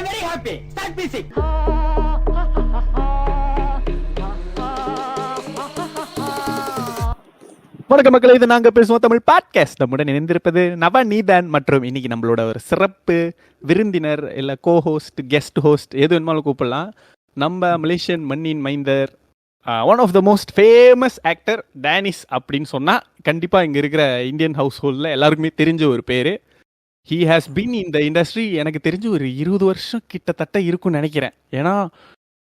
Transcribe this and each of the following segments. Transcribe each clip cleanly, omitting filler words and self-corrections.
I'm very happy. Start music. வணக்கம் மக்களே, இது நாங்க பேசுவோம் தமிழ் பாட்காஸ்ட். நம்முடன் இணைந்திருப்பது நவநீதன் மற்றும் இன்னைக்கு நம்மளோட ஒரு சிறப்பு விருந்தினர், இல்லை கோஹோஸ்ட், கெஸ்ட் ஹோஸ்ட், எது வேணுமாலும் கூப்பிடலாம். நம்ம மலேசியன் மண்ணின் மைந்தர், one of the most famous actor Denes அப்படின்னு சொன்னால் கண்டிப்பாக இங்கே இருக்கிற இந்தியன் ஹவுஸ் ஹோல்டில் எல்லாருக்குமே தெரிஞ்ச ஒரு பேர். ஹீ ஹாஸ் பீன் இந்த இண்டஸ்ட்ரி எனக்கு தெரிஞ்சு ஒரு 20 வருஷம் கிட்டத்தட்ட இருக்கும்னு நினைக்கிறேன். ஏன்னா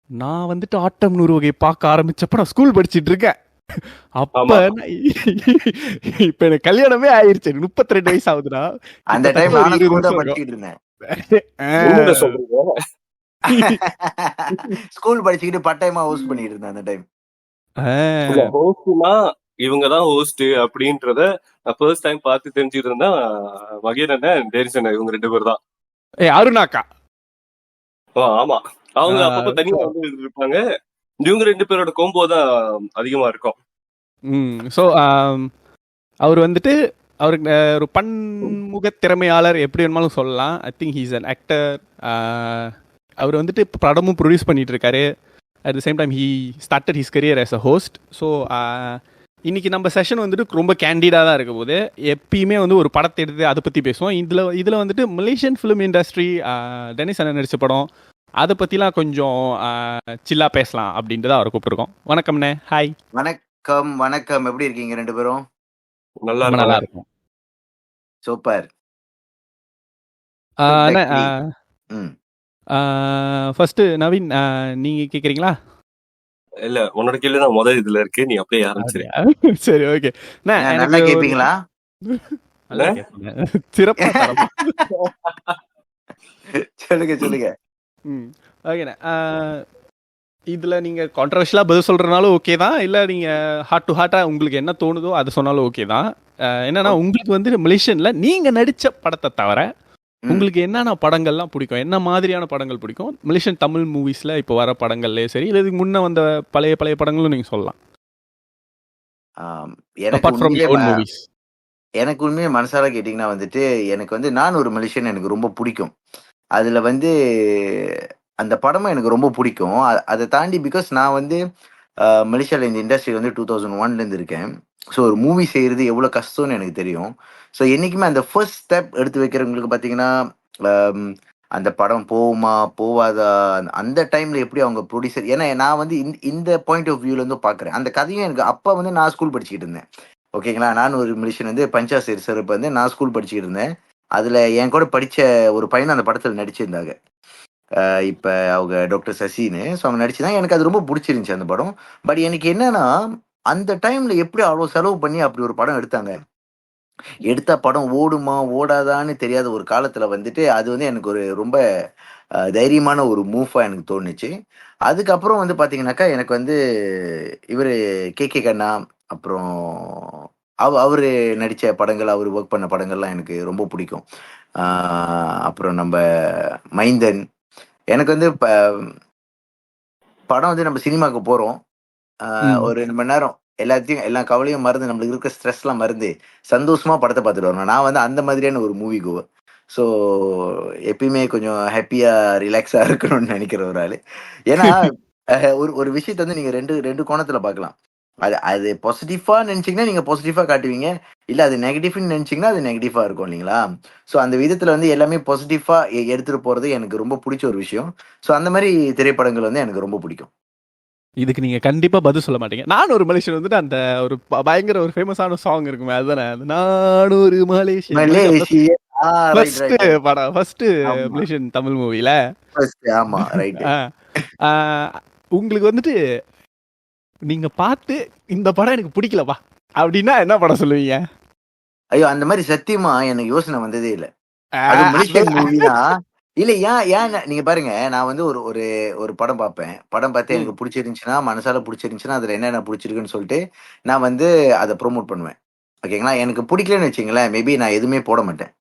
நான் வந்துட்டு ஆட்டம் 100 வகை பார்க்க ஆரம்பிச்சப்ப நான் ஸ்கூல் படிச்சுட்டு இருக்கேன். அப்ப இப்ப எனக்கு கல்யாணமே ஆயிருச்சு, 32 வயசு ஆகுதுடா. அந்த டைம் நானும் ஸ்கூல் தான் படிச்சிட்டு இருந்தேன். ஸ்கூல் படிச்சுக்கிட்டு பட்டயமா ஹோஸ்ட் பண்ணிட்டு இருந்தேன் அந்த டைம். ஹோஸ்ட்னா இவங்கதான் ஹோஸ்ட் அப்படின்றத நான் ஃபர்ஸ்ட் டைம் பார்த்து தெரிஞ்சுட்டு இருந்தா மகேரன் டேரிசன், இவங்க 2 பேர் தான். அருணாக்கா, ஆமா, அவங்க அப்பப்ப தனியா வந்து இருப்பாங்க. இவங்க 2 பேரோட கோம்போ தான் அதிகமா இருக்கும். ஸோ அவர் வந்துட்டு அவருக்கு ஒரு பன்முக திறமையாளர் எப்படி வேணுமாலும் சொல்லலாம். I think he's an actor. அவர் வந்துட்டு படமும் ப்ரொடியூஸ் பண்ணிட்டு இருக்காரு. At the same time he started his career as a host. So இன்னைக்கு நம்ம செஷன் வந்துட்டு ரொம்ப கேண்டிடாக தான் இருக்க போது. எப்பயுமே வந்து ஒரு படத்தை எடுத்து அதை பற்றி பேசுவோம். இதில் வந்துட்டு மலேசியன் ஃபிலிம் இண்டஸ்ட்ரி, டெனிஸ் அண்ணன் நடித்த படம், அதை பற்றிலாம் கொஞ்சம் சில்லாக பேசலாம் அப்படின்ட்டு தான் அவரை கூப்பிட்டுருக்கோம். வணக்கம்ண்ணே. ஹாய். வணக்கம் வணக்கம். எப்படி இருக்கீங்க 2 பேரும்? நல்லா இருக்கும். சூப்பர். ஃபர்ஸ்ட் நவீன், நீங்க கேக்குறீங்களா? இல்ல, உன்னோட கேள்வி தான் முதல் இதுல இருக்கு, நீ அப்படியே ஆரம்பிச்சிரு. சரி, ஓகே. நல்லா கேப்பீங்களா? சிறப்பா சொல்லுங்க சொல்லுங்க. ஓகேண்ணே. இதுல நீங்க கான்ட்ரவர்ஷியலா பதில் சொல்றதுனாலும் ஓகே தான், இல்ல நீங்க ஹார்ட் டு ஹார்ட்டா உங்களுக்கு என்ன தோணுதோ அதை சொன்னாலும் ஓகே தான். என்னன்னா, உங்களுக்கு வந்து மலேசியன்ல நீங்க நடிச்ச படத்தை தவிர உங்களுக்கு என்னென்ன படங்கள்லாம் பிடிக்கும், என்ன மாதிரியான படங்கள் பிடிக்கும்? மலேசியன் தமிழ் மூவிஸ்ல இப்போ வர படங்கள்லயே சரி, இல்லை இதுக்கு முன்ன வந்த பழைய படங்களும் நீங்க சொல்லலாம். எனக்கு உண்மையே மனசால கேட்டீங்கன்னா வந்துட்டு, எனக்கு வந்து நான் ஒரு மலேசியன் எனக்கு ரொம்ப பிடிக்கும். அதுல வந்து அந்த படமும் எனக்கு ரொம்ப பிடிக்கும். அதை தாண்டி பிகாஸ் நான் வந்து மலேசியாவில் இந்த இண்டஸ்ட்ரி வந்து 2001 இருக்கேன். ஸோ ஒரு மூவி செய்யறது எவ்வளோ கஷ்டம்னு எனக்கு தெரியும். ஸோ என்றைக்குமே அந்த ஃபர்ஸ்ட் ஸ்டெப் எடுத்து வைக்கிறவங்களுக்கு பார்த்தீங்கன்னா, அந்த படம் போகுமா போவாதா, அந்த டைமில் எப்படி அவங்க ப்ரொடியூசர், ஏன்னா நான் வந்து இந்த பாயிண்ட் ஆஃப் வியூலேருந்து பார்க்குறேன் அந்த கதையும். எனக்கு அப்போ வந்து நான் ஸ்கூல் படிச்சுக்கிட்டு இருந்தேன், ஓகேங்களா. நான் ஒரு மலேசியன் வந்து பஞ்சாசேர் சார் இப்போ வந்து நான் ஸ்கூல் படிச்சுக்கிட்டு இருந்தேன். அதில் என் கூட படித்த ஒரு பையன் அந்த படத்தில் நடிச்சிருந்தாங்க. இப்போ அவங்க டாக்டர் சசின்னு. ஸோ அவங்க நடிச்சுதான். எனக்கு அது ரொம்ப பிடிச்சிருந்துச்சி அந்த படம். பட் எனக்கு என்னன்னா, அந்த டைம்ல எப்படி அவ்வளோ செலவு பண்ணி அப்படி ஒரு படம் எடுத்தாங்க, எடுத்த படம் ஓடுமா ஓடாதான்னு தெரியாத ஒரு காலத்துல வந்துட்டு அது வந்து எனக்கு ஒரு ரொம்ப தைரியமான ஒரு மூவா எனக்கு தோணுச்சு. அதுக்கப்புறம் வந்து பாத்தீங்கன்னாக்கா, எனக்கு வந்து இவர் கே கண்ணா, அப்புறம் அவரு நடிச்ச படங்கள், அவர் ஒர்க் பண்ண படங்கள்லாம் எனக்கு ரொம்ப பிடிக்கும். அப்புறம் நம்ம மைந்தன். எனக்கு வந்து படம் வந்து நம்ம சினிமாவுக்கு போறோம், ஒரு 2 மணி நேரம் எல்லா கவலையும் மறந்து, நம்மளுக்கு இருக்க ஸ்ட்ரெஸ் எல்லாம் மறந்து சந்தோஷமா படத்தை பார்த்துட்டு வரணும். நான் வந்து அந்த மாதிரியான ஒரு மூவி கோவர். ஸோ எப்பயுமே கொஞ்சம் ஹாப்பியா ரிலாக்ஸா இருக்கணும்னு நினைக்கிற ஒரு ஆளு. ஏன்னா ஒரு விஷயத்த வந்து நீங்க ரெண்டு கோணத்துல பார்க்கலாம். அது பாசிட்டிவா நினைச்சீங்கன்னா நீங்க பாசிட்டிவா காட்டுவீங்க, இல்ல அது நெகட்டிவ்னு நினைச்சீங்கன்னா அது நெகட்டிவா இருக்கும் இல்லைங்களா. ஸோ அந்த விதத்துல வந்து எல்லாமே பாசிட்டிவா எடுத்துட்டு போறது எனக்கு ரொம்ப பிடிச்ச ஒரு விஷயம். ஸோ அந்த மாதிரி திரைப்படங்கள் வந்து எனக்கு ரொம்ப பிடிக்கும். இதுக்கு நீங்க கண்டிப்பா பதில் சொல்ல மாட்டீங்க. நான் ஒரு மலேசியன் வந்துட்டு அந்த ஒரு பயங்கர ஒரு ஃபேமஸான சாங் இருக்குமே, அதுதானே? நான் ஒரு மலேசியன் படம், ஃபர்ஸ்ட் மலேசியன் தமிழ் மூவில. ஆமா, ரைட். உங்களுக்கு வந்துட்டு நீங்க பார்த்து இந்த படம் எனக்கு பிடிக்கலப்பா அப்படின்னா என்ன படம் சொல்லுவீங்க? ஐயோ, அந்த மாதிரி சத்தியமா எனக்கு யோசனை வந்ததே இல்லை. அது மலேசியன் மூவினா இல்ல. ஏன் நீங்க பாருங்க, நான் வந்து ஒரு படம் பார்ப்பேன். படம் பார்த்து எனக்கு பிடிச்சிருந்துச்சுன்னா, மனசால பிடிச்சிருந்துச்சுன்னா, அதுல என்ன பிடிச்சிருக்குன்னு சொல்லிட்டு நான் வந்து அதை ப்ரொமோட் பண்ணுவேன், ஓகேங்களா. எனக்கு பிடிக்கலன்னு வச்சுங்களேன், மேபி நான் எதுவுமே போட மாட்டேன்.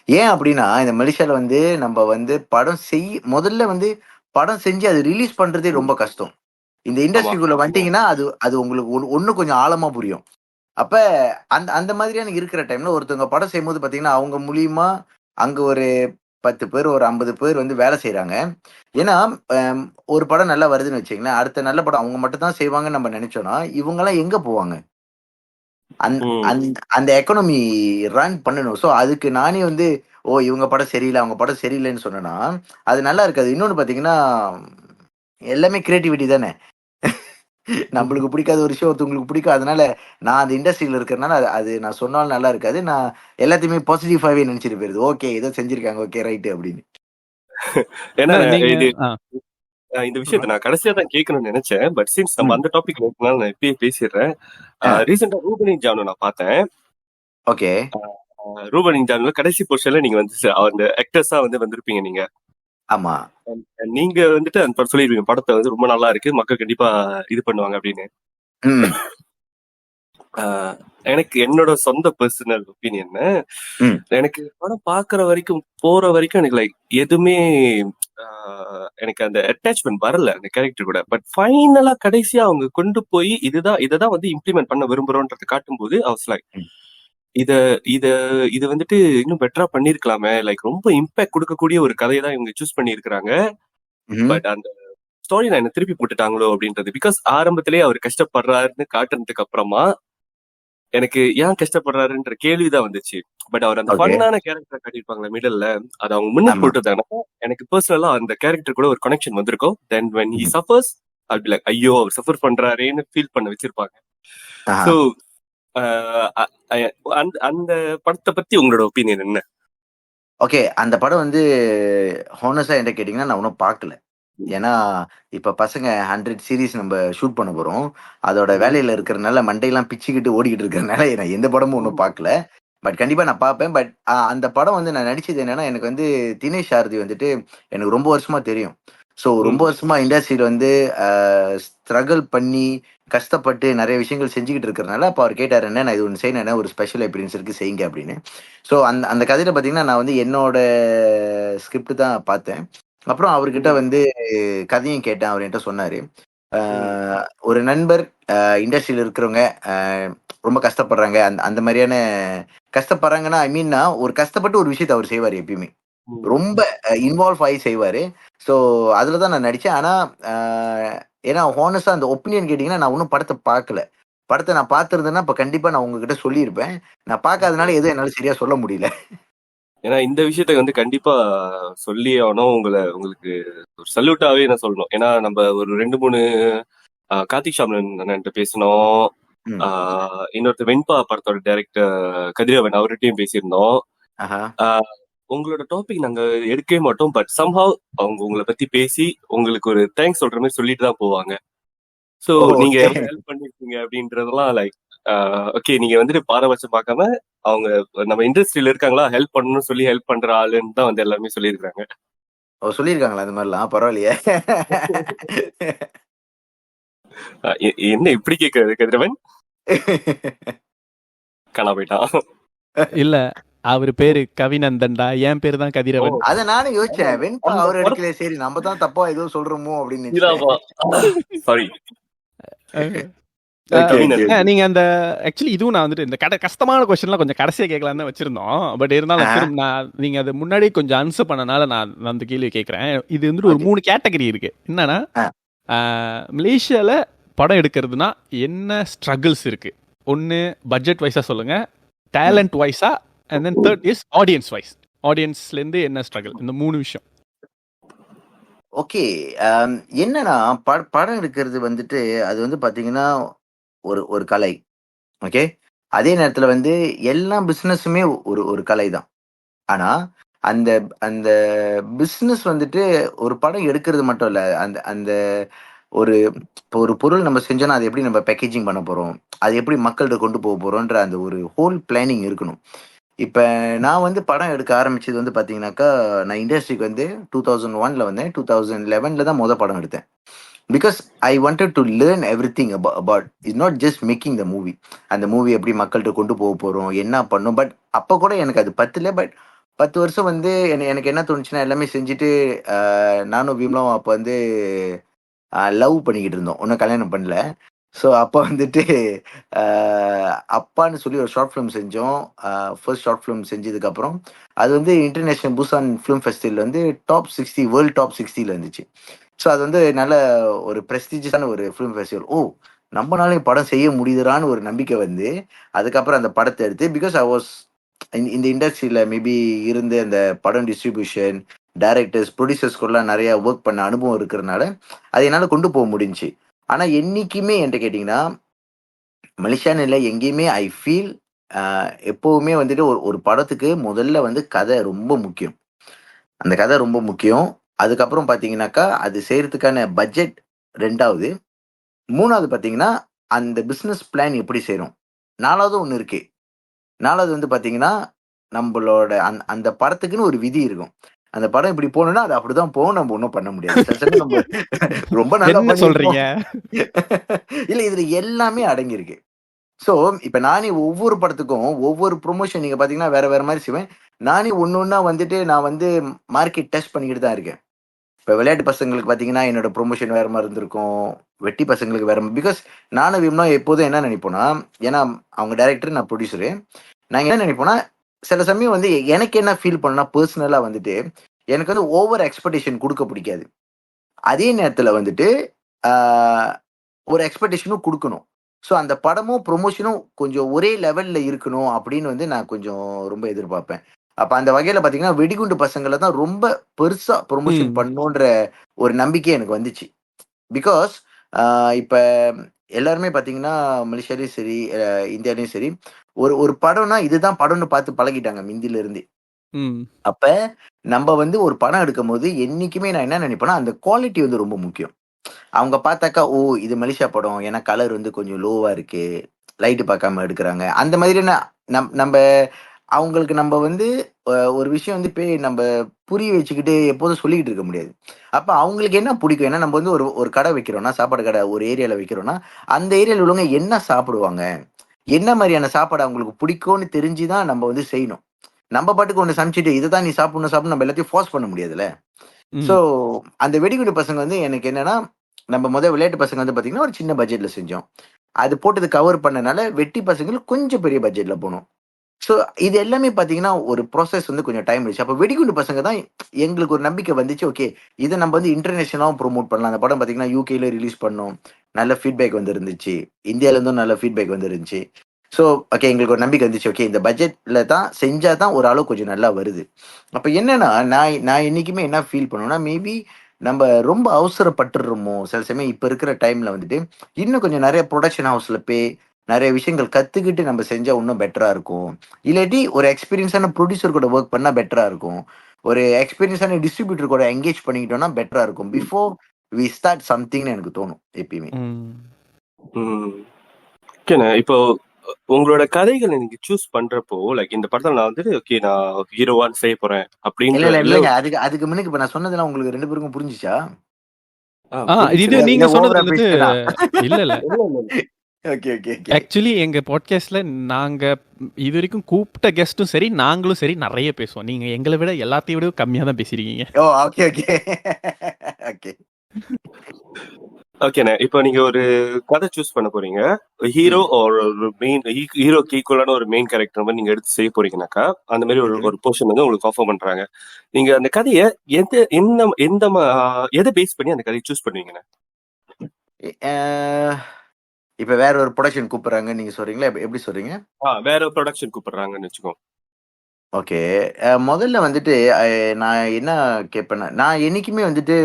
ஏன் அப்படின்னா, இந்த மலேசியால வந்து நம்ம வந்து முதல்ல வந்து படம் செஞ்சு அது ரிலீஸ் பண்றதே ரொம்ப கஷ்டம். இந்த இண்டஸ்ட்ரிக்குள்ள வந்துட்டீங்கன்னா அது உங்களுக்கு ஒண்ணு கொஞ்சம் ஆழமா புரியும். அப்ப அந்த மாதிரியான இருக்கிற டைம்ல ஒருத்தவங்க படம் செய்யும்போது பாத்தீங்கன்னா, அவங்க மூலியமா அங்க ஒரு 10 பேர் ஒரு 50 பேர் வந்து வேலை செய்றாங்க. ஏன்னா, ஒரு படம் நல்லா வருதுன்னு வச்சுக்கங்களேன், அடுத்த நல்ல படம் அவங்க மட்டும் தான் செய்வாங்கன்னு நம்ம நெனைச்சோம்னா, இவங்கலாம் எங்க போவாங்க? அந் ம். அந் அந்த எக்கானமி ரன் பண்ணணும். ஸோ அதுக்கு நானே வந்து, ஓ! இவங்க படம் சரியில்ல, அவங்க படம் சரியில்லன்னு சொன்னேன்னா, அது நல்லா இருக்காது. இன்னொன்னு பார்த்தீங்கன்னா, எல்லாமே கிரியேட்டிவிட்டி தானே. நம்மளுக்கு பிடிக்காத ஒரு விஷயம் ஒருத்தவங்களுக்கு பிடிக்கும். அதனால நான் அந்த இண்டஸ்ட்ரியில இருக்கிறனால அது அது நான் சொன்னாலும் நல்லா இருக்காது. நான் எல்லாத்தையுமே பாசிட்டிவாவே நெனச்சுட்டு போயிருது. ஓகே ஏதோ செஞ்சிருக்காங்க. ஓகே ரைட் அப்படின்னு. ஏன்னா என்ன நீங்க இது ஆ, இந்த விஷயத்த நான் கடைசியா தான் கேட்கணும்னு நினைச்சேன். பட் சின்ஸ் நம்ம ம். அந்த டாபிக் இருக்கனால நான் இப்பயே பேசிடுறேன். ஆ. ரீசெண்டா ரூபனின் ஜானு நான் பார்த்தேன். ஓகே. ரூபனின் ஜானுல கடைசி போர்ஷன்ல நீங்க வந்து அந்த ஆக்டர்ஸா வந்து வந்திருப்பீங்க நீங்க. ஆமா. நீங்க வந்துட்டு அந்த படம் சொல்லிருப்பீங்க படத்தை வந்து ரொம்ப நல்லா இருக்கு, மக்கள் கண்டிப்பா இது பண்ணுவாங்க அப்படின்னு. ம். ஆஹ் எனக்கு என்னோட சொந்த பர்சனல் ஒப்பீனியன், ம். எனக்கு படம் பாக்குற வரைக்கும் போற வரைக்கும் எனக்கு லைக் எதுவுமே எனக்கு அந்த அட்டாச்மெண்ட் வரல அந்த கேரக்டர் கூட. பட் ஃபைனலா கடைசியா அவங்க கொண்டு போய் இததான் வந்து இம்ப்ளிமெண்ட் பண்ண விரும்புறோன்றத காட்டும்போது அவஸ் லைக் ம். இத இத இது வந்துட்டு இன்னும் பெட்டரா பண்ணிருக்கலாமே. லைக் ரொம்ப இம்பாக்ட் கொடுக்கக்கூடிய ஒரு கதையை தான் இவங்க சூஸ் பண்ணியிருக்கிறாங்க. ம்ஹ்ம். பட் அந்த ஸ்டோரி லைனை திருப்பி போட்டுட்டாங்களோ அப்படின்றது. பிகாஸ் ஆரம்பத்திலேயே அவர் கஷ்டப்படுறாருன்னு காட்டுனதுக்கு அப்புறமா எனக்கு ஏன் கஷ்டப்படுறாருன்ற கேள்விதான் வந்துச்சு. பட் அவர் அந்த ஓகே. ஃபன்னான கேரக்டர் காட்டியிருப்பாங்களே மிடல்ல, அதை அவங்க முன்னுக்கு ஆமா. போட்டுதாங்க. எனக்கு பர்சனலா அந்த கேரக்டர் கூட ஒரு கனெக்ஷன் வந்திருக்கும். தென் வென் ஹி ம். சஃபர்ஸ் I'll be like, ஐயோ அவர் சஃபர் பண்றாரேன்னு ஃபீல் பண்ண வச்சிருப்பாங்க. ஆஹா. ஸோ அந்த அந்த படத்தை பத்தி உங்களோட ஒப்பீனியன் என்ன? ஓகே. அந்த படம் வந்து ஹானஸ்ட்டா என்ட்ட கேட்டீங்கன்னா, நான் இன்னும் பார்க்கல. ஏன்னா, இப்ப பசங்க 100 சீரிஸ் நம்ப ஷூட் பண்ண போறோம். அதோட வேலையில இருக்கிறனால மண்டையெல்லாம் பிச்சுக்கிட்டு ஓடிக்கிட்டு இருக்கிறனால, நான் எந்த படமும் இன்னும் பார்க்கல. பட் கண்டிப்பா நான் பார்ப்பேன். பட் அந்த படம் வந்து நான் நடிச்சது என்னன்னா, எனக்கு வந்து தினேஷ் சாரதி வந்துட்டு எனக்கு ரொம்ப வருஷமா தெரியும். ஸோ ரொம்ப வருஷமா இண்டஸ்ட்ரியில வந்து ஸ்ட்ரகிள் பண்ணி, கஷ்டப்பட்டு நெறைய விஷயங்கள் செஞ்சுகிட்டு இருக்கிறனால, அப்ப அவர் கேட்டாரு, "அண்ணே நான் இது ஒண்ணு செய்யணும் அண்ணே, ஒரு ஸ்பெஷல் அப்பியரன்ஸ் இருக்கு செய்யுங்க" அப்படின்னு. ஸோ அந்த அந்த கதையில பார்த்தீங்கன்னா, நான் வந்து என்னோட ஸ்கிரிப்ட் தான் பார்த்தேன். அப்புறம் அவர்கிட்ட வந்து கதையும் கேட்டேன். அவர் என்ட்ட சொன்னாரு. "ஆ ஒரு நண்பர் இண்டஸ்ட்ரியில இருக்கிறவங்க ரொம்ப கஷ்டப்படுறாங்க." அந்த அந்த மாரியான கஷ்டப்படுறாங்கன்னா, ஐ மீன்னா ஒரு கஷ்டப்பட்டு ஒரு விஷயத்த அவர் செய்வாரு எப்பயுமே. ரொம்ப இன்வால்வ் ஆயி செய்வாரு. ஸோ அதுல தான் நான் நடிச்சேன். ஆனா, அ ஏன்னா ஹானஸ்ட்டா அந்த ஒப்பீனியன் கேட்டீங்கன்னா, நான் இன்னும் படத்த பார்க்கல. படத்த நான் பார்த்திருந்தேன்னா, அப்ப கண்டிப்பா நான் உங்ககிட்ட சொல்லியிருப்பேன். நான் பார்க்காதனால எதுவும் என்னால சரியா சொல்ல முடியல. ஏன்னா இந்த விஷயத்த வந்து கண்டிப்பா சொல்லி ஆகணும். உங்களுக்கு ஒரு சல்யூட்டாவே நான் சொல்லணும். ஏன்னா நம்ம ஒரு 2-3 கார்த்திக் சாம்லன் அண்ணன்ட்ட பேசினோம். ம். இன்னொருத்தர் வெண்பா படத்தோட டைரக்டர் கதிரவன் அவர்கிட்டயும் பேசியிருந்தோம். ஆஹா. ஆஹ் உங்களோட டாபிக் நாங்க எடுக்கவே மாட்டோம். பட் சம்ஹவ் அவங்க உங்களை பத்தி பேசி உங்களுக்கு ஒரு தேங்க்ஸ் சொல்ற மாதிரி சொல்லிட்டு தான் போவாங்க. சோ ஓ! நீங்க ஓகே. எவ்வளவு ஹெல்ப் பண்ணிருக்கீங்க அப்படின்றதெல்லாம் லைக் ஓகே, நீங்க வந்துட்டு பாரபட்சம் பார்க்காம அவங்க நம்ம இண்டஸ்ட்ரியில இருக்காங்களா, ஹெல்ப் பண்ணணும்னு சொல்லி ஹெல்ப் பண்ற ஆளுன்னு தான் வந்து எல்லாமே சொல்லியிருக்காங்க. ஓ! சொல்லியிருக்காங்களா அந்த மாரிலாம்? பரவாயில்லையே! என்ன இப்படி கேட்கறது கதிரவன்? காணா போயிட்டான். இல்ல அவரு பேரு கவிநந்தன்டா, என் பேரு தான் ஓ, கதிரவன். அத நானும் யோசிச்சேன். வெண்பா அந்த அவர் படத்துல எடுக்கல. சரி நம்ம தான் தப்பா ஏதோ சொல்றோமோ அப்படின்னு நெனச்சுட்டேன். சாரி அஹ், ஓகே, ஓகே, கவினன். ஓகே. நீங்க அந்த ஆக்சுவலி இதுவும் நான் வந்துட்டு இந்த கஷ்டமான கொஸ்டின்லாம் கொஞ்சம் கடைசியா கேட்கலான்னு தான் வச்சிருந்தோம். பட் இருந்தாலும் ஆஹா. திரும்ப நான் நீங்க அது முன்னாடி கொஞ்சம் ஆன்சர் பண்ணனால நான் நான் அந்த கேள்வி கேட்கறேன். இது வந்துட்டு ஒரு ஓகே. 3 கேட்டகரி இருக்கு. என்னன்னா, ஆ. மலேசியால படம் எடுக்கிறதுனா என்ன ஸ்ட்ரகிள்ஸ் இருக்கு? ஒன்னு பட்ஜெட் வைஸா சொல்லுங்க, ம். டேலண்ட் வைஸா, and then third is audience wise. ஆடியன்ஸ்ல இருந்து என்ன ஸ்ட்ரகிள்? இந்த 3 விஷயம். ஓகே. என்னன்னா படம் எடுக்கிறது வந்துட்டு அது வந்து பார்த்தீங்கன்னா, ஒரு ஒரு கலை. ஓகே. அதே நேரத்துல வந்து எல்லா பிசினஸுமே ஒரு ஒரு கலை தான். ஆனா, அந்த அந்த பிசினஸ் வந்துட்டு ஒரு படம் எடுக்கிறது மட்டும் இல்ல. அந்த அந்த ஒரு இப்போ ஒரு பொருள் நம்ம செஞ்சோம்னா, அது எப்படி நம்ம பேக்கேஜிங் பண்ண போறோம்? அது எப்படி மக்கள்ட்ட கொண்டு போறோன்ற அந்த ஒரு ஹோல் பிளானிங் இருக்கணும். இப்ப நான் வந்து படம் எடுக்க ஆரம்பிச்சது வந்து பார்த்தீங்கன்னாக்கா, நான் இண்டஸ்ட்ரிக்கு வந்து 2001ல வந்தேன். 2011ல தான் படம் எடுத்தேன். Because I wanted to learn everything about it's not just making the movie. அந்த மூவி எப்படி மக்கள்ட்ட கொண்டு போறோம்? என்ன பண்ணணும்? பட் அப்ப கூட எனக்கு அது பத்தல. பட் 10 வருஷம் வந்து எனக்கு என்ன தோணுச்சுன்னா, எல்லாமே செஞ்சுட்டு நானும் விமலும் அப்ப வந்து லவ் பண்ணிக்கிட்டு இருந்தோம். இன்னும் கல்யாணம் பண்ணல. ஸோ அப்போ வந்துட்டு அப்பான்னு சொல்லி ஒரு ஷார்ட் ஃபிலிம் செஞ்சோம். ஃபர்ஸ்ட் ஷார்ட் ஃபிலிம் செஞ்சதுக்கப்புறம் அது வந்து இன்டர்நேஷனல் புசான் ஃபிலிம் ஃபெஸ்டிவல் வந்து டாப் 60 வேர்ல்ட் டாப் 60ல இருந்துச்சு. ஸோ அது வந்து நல்ல ஒரு ப்ரெஸ்டீஜியஸான ஒரு ஃபிலிம் ஃபெஸ்டிவல். நம்மளாலையும் படம் செய்ய முடியுதுறான்னு ஒரு நம்பிக்கை வந்து அதுக்கப்புறம் அந்த படத்தை எடுத்து பிகாஸ் ஐ வாஸ் இந்த இண்டஸ்ட்ரியில மேபி இருந்து அந்த படம் டிஸ்ட்ரிபியூஷன் டைரக்டர்ஸ் ப்ரொடியூசர்ஸ்குள்ளலாம் நிறைய ஒர்க் பண்ண அனுபவம் இருக்கிறதுனால அது என்னால் கொண்டு போக முடிஞ்சுச்சு. ஆனால் என்னைக்குமே என்கிட்ட கேட்டிங்கன்னா மலேசியான்னு இல்லை எங்கேயுமே ஐ ஃபீல் எப்போவுமே வந்துட்டு ஒரு படத்துக்கு முதல்ல வந்து கதை ரொம்ப முக்கியம். அந்த கதை ரொம்ப முக்கியம். அதுக்கப்புறம் பார்த்தீங்கன்னாக்கா அது செய்யறதுக்கான பட்ஜெட் ரெண்டாவது. மூணாவது பார்த்தீங்கன்னா அந்த பிஸ்னஸ் பிளான் எப்படி செய்கிறோம். நாலாவது ஒன்று இருக்கு. நாலாவது வந்து பார்த்தீங்கன்னா நம்மளோட அந்த படத்துக்குன்னு ஒரு விதி இருக்கும். அந்த படம் இப்படி போகணும்னா அது அப்படிதான் போகும். நம்ம ஒன்றும் பண்ண முடியாது. சில சமயம் நம்ம ரொம்ப நல்லா என்ன சொல்றீங்க? இல்லை இதுல எல்லாமே அடங்கியிருக்கு. ஸோ இப்போ நானே ஒவ்வொரு படத்துக்கும் ஒவ்வொரு ப்ரொமோஷன் நீங்கள் பார்த்தீங்கன்னா வேற வேற மாதிரி செய்வேன். நானே ஒன்று ஒன்றா வந்துட்டு நான் வந்து மார்க்கெட் டெஸ்ட் பண்ணிக்கிட்டு தான் இருக்கேன். இப்போ விளையாட்டு பசங்களுக்கு பார்த்தீங்கன்னா என்னோட ப்ரொமோஷன் வேற மாதிரி இருந்திருக்கும். வெட்டி பசங்களுக்கு வேற பிகாஸ் நானும் விம்னா எப்போதும் என்ன நினைப்போனா, ஏன்னா அவங்க டைரக்டர் நான் ப்ரொடியூசரு, நாங்கள் என்ன நினைப்போனா சில சமயம் வந்து எனக்கு என்ன ஃபீல் பண்ணா பர்சனலாக வந்துட்டு எனக்கு வந்து ஓவர் எக்ஸ்பெக்டேஷன் கொடுக்க பிடிக்காது. அதே நேரத்தில் வந்துட்டு ஒரு எக்ஸ்பெக்டேஷனும் கொடுக்கணும். ஸோ அந்த படமும் ப்ரொமோஷனும் கொஞ்சம் ஒரே லெவலில் இருக்கணும் அப்படின்னு வந்து நான் கொஞ்சம் ரொம்ப எதிர்பார்ப்பேன். அப்போ அந்த வகையில் பார்த்தீங்கன்னா வெடிகுண்டு பசங்களை தான் ரொம்ப பெருசாக ப்ரொமோஷன் பண்ணணுன்ற ஒரு நம்பிக்கை எனக்கு வந்துச்சு. பிகாஸ் இப்போ எல்லாருமே பார்த்தீங்கன்னா மலேசியாலையும் சரி இந்தியாலையும் சரி ஒரு படம்னா இதுதான் படம்னு பார்த்து பழகிட்டாங்க மிந்தில இருந்து. அப்ப நம்ம வந்து ஒரு படம் எடுக்கும் போது என்னைக்குமே நான் என்ன நினைப்பேன்னா அந்த குவாலிட்டி வந்து ரொம்ப முக்கியம். அவங்க பார்த்தாக்கா இது மலேசியா படம் ஏன்னா கலர் வந்து கொஞ்சம் லோவா இருக்கு, லைட்டு பார்க்காம எடுக்கிறாங்க, அந்த மாதிரியான நம்ம அவங்களுக்கு நம்ம வந்து ஒரு விஷயம் வந்து போய் நம்ம புரிய வச்சுக்கிட்டு எப்போதும் சொல்லிக்கிட்டு இருக்க முடியாது. அப்ப அவங்களுக்கு என்ன பிடிக்கும், ஏன்னா நம்ம வந்து ஒரு கடை வைக்கிறோம்னா சாப்பாடு கடை ஒரு ஏரியால வைக்கிறோம்னா அந்த ஏரியால உள்ளவங்க என்ன சாப்பிடுவாங்க, என்ன மாதிரியான சாப்பாடு அவங்களுக்கு பிடிக்கும்னு தெரிஞ்சுதான் நம்ம வந்து செய்யணும். நம்ம பாட்டுக்கு ஒன்று சமைச்சிட்டு இதுதான் நீ சாப்பிடணும் நம்ம எல்லாத்தையும் ஃபோர்ஸ் பண்ண முடியாதுல்ல. ஸோ அந்த வெடிகுண்டு பசங்க வந்து எனக்கு என்னன்னா நம்ம முதல் விளையாட்டு பசங்க வந்து பார்த்தீங்கன்னா ஒரு சின்ன பட்ஜெட்ல செஞ்சோம். அது போட்டது கவர் பண்ணனால வெட்டி பசங்களுக்கு கொஞ்சம் பெரிய பட்ஜெட்ல போனோம். ஸோ இது எல்லாமே பார்த்தீங்கன்னா ஒரு ப்ராசஸ் வந்து கொஞ்சம் டைம் ஆயிடுச்சு. அப்போ வெடிகுண்டு பசங்க தான் எங்களுக்கு ஒரு நம்பிக்கை வந்துச்சு. ஓகே இதை நம்ம வந்து இன்டர்நேஷனலாகவும் ப்ரொமோட் பண்ணலாம். அந்த படம் பார்த்தீங்கன்னா யூகேல ரிலீஸ் பண்ணோம், நல்ல ஃபீட்பேக் வந்துருந்துச்சு, இந்தியாவிலேருந்தும் நல்ல ஃபீட்பேக் வந்துருந்துச்சு. ஸோ ஓகே எங்களுக்கு ஒரு நம்பிக்கை வந்துச்சு. ஓகே இந்த பட்ஜெட்ல தான் செஞ்சா தான் ஒரு அளவு கொஞ்சம் நல்லா வருது. அப்போ என்னன்னா நான் என்னைக்குமே என்ன ஃபீல் பண்ணுவேன்னா மேபி நம்ம ரொம்ப அவசரப்பட்டுடுறோமோ சில சமயம். இப்போ இருக்கிற டைம்ல வந்துட்டு இன்னும் கொஞ்சம் நிறைய ப்ரொடக்ஷன் ஹவுஸ்ல போய் நிறைய விஷயங்கள் கத்துக்கிட்டு நம்ம செஞ்சா இன்னும் பெட்டரா இருக்கும். இல்லாட்டி ஒரு எக்ஸ்பீரியன்ஸான ப்ரொடியூசர் கூட ஒர்க் பண்ணா பெட்டரா இருக்கும். ஒரு எக்ஸ்பீரியன்ஸான டிஸ்ட்ரிபியூட்டர் கூட என்கேஜ் பண்ணிக்கிட்டோம்னா பெட்டரா இருக்கும் பிஃபோர் வி ஸ்டார்ட் சம்திங்னு எனக்கு தோணும் எப்பயுமே. ஓகேண்ணே, இப்போ உங்களோட கதைகளை நீங்க சூஸ் பண்றப்போ லைக் இந்த படத்துல நான் வந்துட்டு ஓகே நான் ஹீரோவான் செய்ய போறேன் அப்படின்னு இல்லைங்க அதுக்கு முன்னுக்கு இப்ப நான் சொன்னதெல்லாம் உங்களுக்கு 2 பேருக்கும் புரிஞ்சுச்சா? இது நீங்க சொன்னது வந்துட்டு இல்ல ஓகே ஓகே ஆக்சுவலி எங்க பாட்காஸ்ட்ல நாங்க இது வரைக்கும் கூப்பிட்ட கெஸ்டும் சரி நாங்களும் சரி நிறைய பேசுவோம். நீங்க எங்களை விட எல்லாத்தையும் விட கம்மியா தான் பேசிருக்கீங்க. ஓகே ஓகே ஓகே ஓகேண்ணே, இப்போ நீங்க ஒரு கதை சூஸ் பண்ண போறீங்க, ஹீரோ ஒரு மெயின் ஹீரோக்கு ஈக்குவலான ஒரு மெயின் கேரக்டர் மாதிரி நீங்க எடுத்து செய்ய போறீங்கன்னாக்கா அந்த மாதிரி ஒரு போர்ஷன் வந்து உங்களுக்கு ஆஃபர் பண்றாங்க. நீங்க அந்த கதையை எதை பேஸ் பண்ணி அந்த கதையை சூஸ் பண்ணுவீங்கண்ணே? இப்ப வேற ஒரு ப்ரொடக்ஷன் கூப்பிடுறாங்க நீங்க சொல்றீங்களா, எப்படி சொல்றீங்க? வேற ஒரு ப்ரொடக்ஷன் கூப்பிடுறாங்கன்னு வச்சுக்கோ. ஓகே முதல்ல வந்துட்டு நான் என்ன கேட்பேன்னா நான் என்னைக்குமே வந்துட்டு